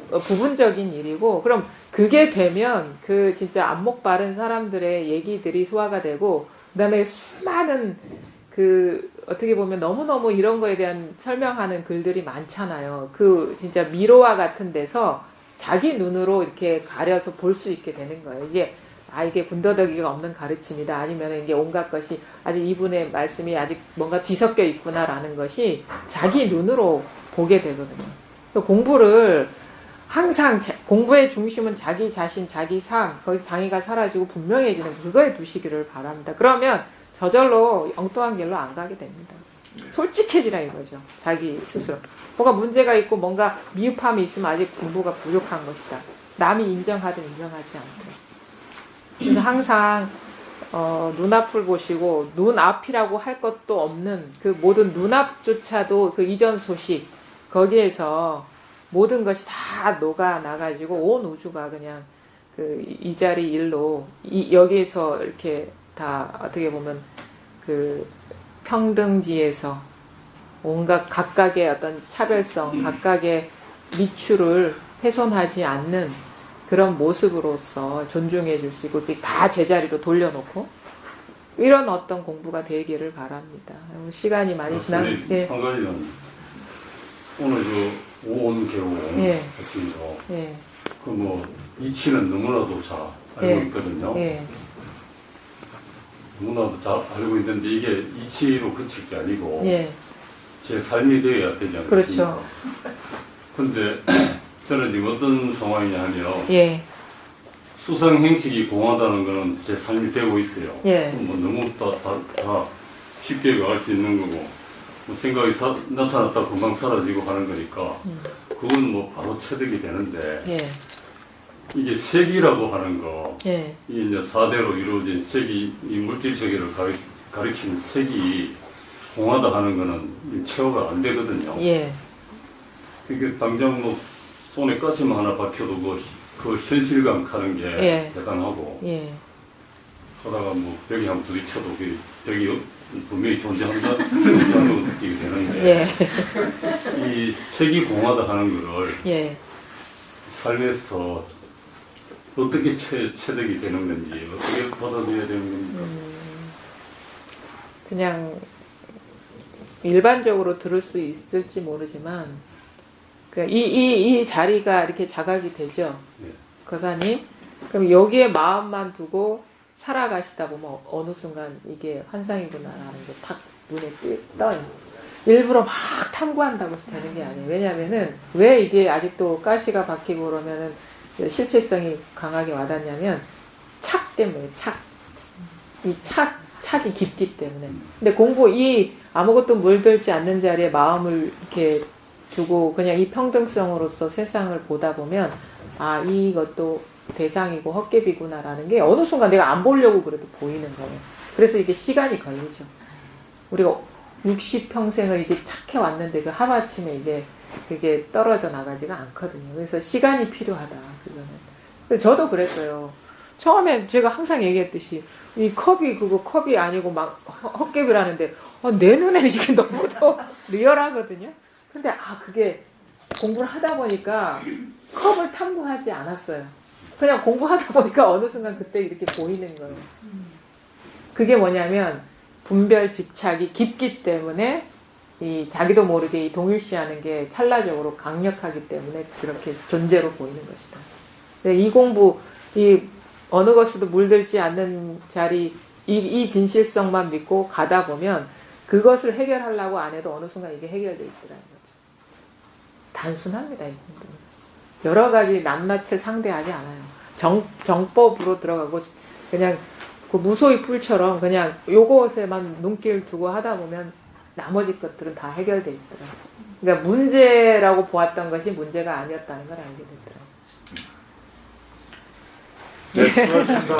부분적인 일이고 그럼 그게 되면 그 진짜 안목 바른 사람들의 얘기들이 소화가 되고 그다음에 수많은 그 어떻게 보면 너무너무 이런 거에 대한 설명하는 글들이 많잖아요. 그 진짜 미로와 같은 데서 자기 눈으로 이렇게 가려서 볼 수 있게 되는 거예요. 이게 군더더기가 없는 가르침이다. 아니면 이게 온갖 것이 아직 이분의 말씀이 아직 뭔가 뒤섞여 있구나라는 것이 자기 눈으로 보게 되거든요. 공부를 항상 공부의 중심은 자기 자신, 자기 삶, 거기서 장애가 사라지고 분명해지는 그거에 두시기를 바랍니다. 그러면 저절로 엉뚱한 길로 안 가게 됩니다. 솔직해지라 이거죠. 자기 스스로. 뭐가 문제가 있고 뭔가 미흡함이 있으면 아직 공부가 부족한 것이다. 남이 인정하든 인정하지 않든. 그래서 항상 눈앞을 보시고 눈앞이라고 할 것도 없는 그 모든 눈앞조차도 그 이전 소식 거기에서 모든 것이 다 녹아나가지고 온 우주가 그냥 이 자리 일로 여기에서 이렇게 다 어떻게 보면 그 평등지에서 온갖 각각의 어떤 차별성, 각각의 미추를 훼손하지 않는 그런 모습으로서 존중해 줄 수 있고 다 제자리로 돌려놓고 이런 어떤 공부가 되기를 바랍니다. 시간이 많이 지난. 네. 한 가지는 오늘 저 오온개오 했습니다. 예. 그 뭐 이치는 너무나도 잘 알고 있거든요. 예. 너무나도 잘 알고 있는데 이게 이치로 그칠 게 아니고 예. 제 삶이 되어야 되지 않겠습니까? 그렇죠. 근데 저는 지금 어떤 상황이냐 하면 예. 수상행식이 공하다는 거는 제 삶이 되고 있어요. 예. 뭐 너무 다 쉽게 알 수 있는 거고 뭐 생각이 나타났다 금방 사라지고 하는 거니까 그건 뭐 바로 체득이 되는데 예. 이게 색이라고 하는 거 예. 이 이제 4대로 이루어진 색이 이 물질 세계를 가리키는 색이 공하다 하는 거는 체화가 안 되거든요. 예. 이게 당장 뭐 손에 가슴 하나 박혀도 그 현실감 가는 게 예. 대단하고 예. 하다가 뭐 벽에 한번 부딪혀도 그 벽이 분명히 존재한다는 느끼게 되는데 예. 이 색이 공하다 하는 거를 예. 삶에서 어떻게 체득이 되는 건지 어떻게 받아들여야 되는 겁니까? 그냥 일반적으로 들을 수 있을지 모르지만 이 자리가 이렇게 자각이 되죠. 네. 거사님. 그럼 여기에 마음만 두고 살아가시다 보면 어느 순간 이게 환상이구나라는 게 탁 눈에 떠요. 일부러 막 탐구한다고 해서 되는 게 아니에요. 왜냐면은 왜 이게 아직도 가시가 박히고 그러면은 실체성이 강하게 와닿냐면 착 때문에 이 착이 깊기 때문에. 근데 아무것도 물들지 않는 자리에 마음을 이렇게 두고 그냥 이 평등성으로서 세상을 보다 보면 이것도 대상이고 헛개비구나라는 게 어느 순간 내가 안 보려고 그래도 보이는 거예요. 그래서 이게 시간이 걸리죠. 우리가 60평생을 이게 착해 왔는데 그 하루아침에 이게 그게 떨어져 나가지가 않거든요. 그래서 시간이 필요하다. 그거는. 그래서 저도 그랬어요. 처음에 제가 항상 얘기했듯이 이 컵이 아니고 막 헛개비라는데 내 눈에는 이게 너무 더 리얼하거든요. 근데 그게 공부를 하다 보니까 컵을 탐구하지 않았어요. 그냥 공부하다 보니까 어느 순간 그때 이렇게 보이는 거예요. 그게 뭐냐면 분별 집착이 깊기 때문에 이 자기도 모르게 이 동일시하는 게 찰나적으로 강력하기 때문에 그렇게 존재로 보이는 것이다. 이 공부, 이 어느 것에도 물들지 않는 자리, 이 진실성만 믿고 가다 보면 그것을 해결하려고 안 해도 어느 순간 이게 해결돼 있더라는 거죠. 단순합니다, 이 공부는. 여러 가지 낱낱을 상대하지 않아요. 정법으로 들어가고 그냥 그 무소의 풀처럼 그냥 요것에만 눈길 두고 하다 보면 나머지 것들은 다 해결돼 있더라고요. 그러니까 문제라고 보았던 것이 문제가 아니었다는 걸 알게 됐더라고요. 네, 고맙습니다.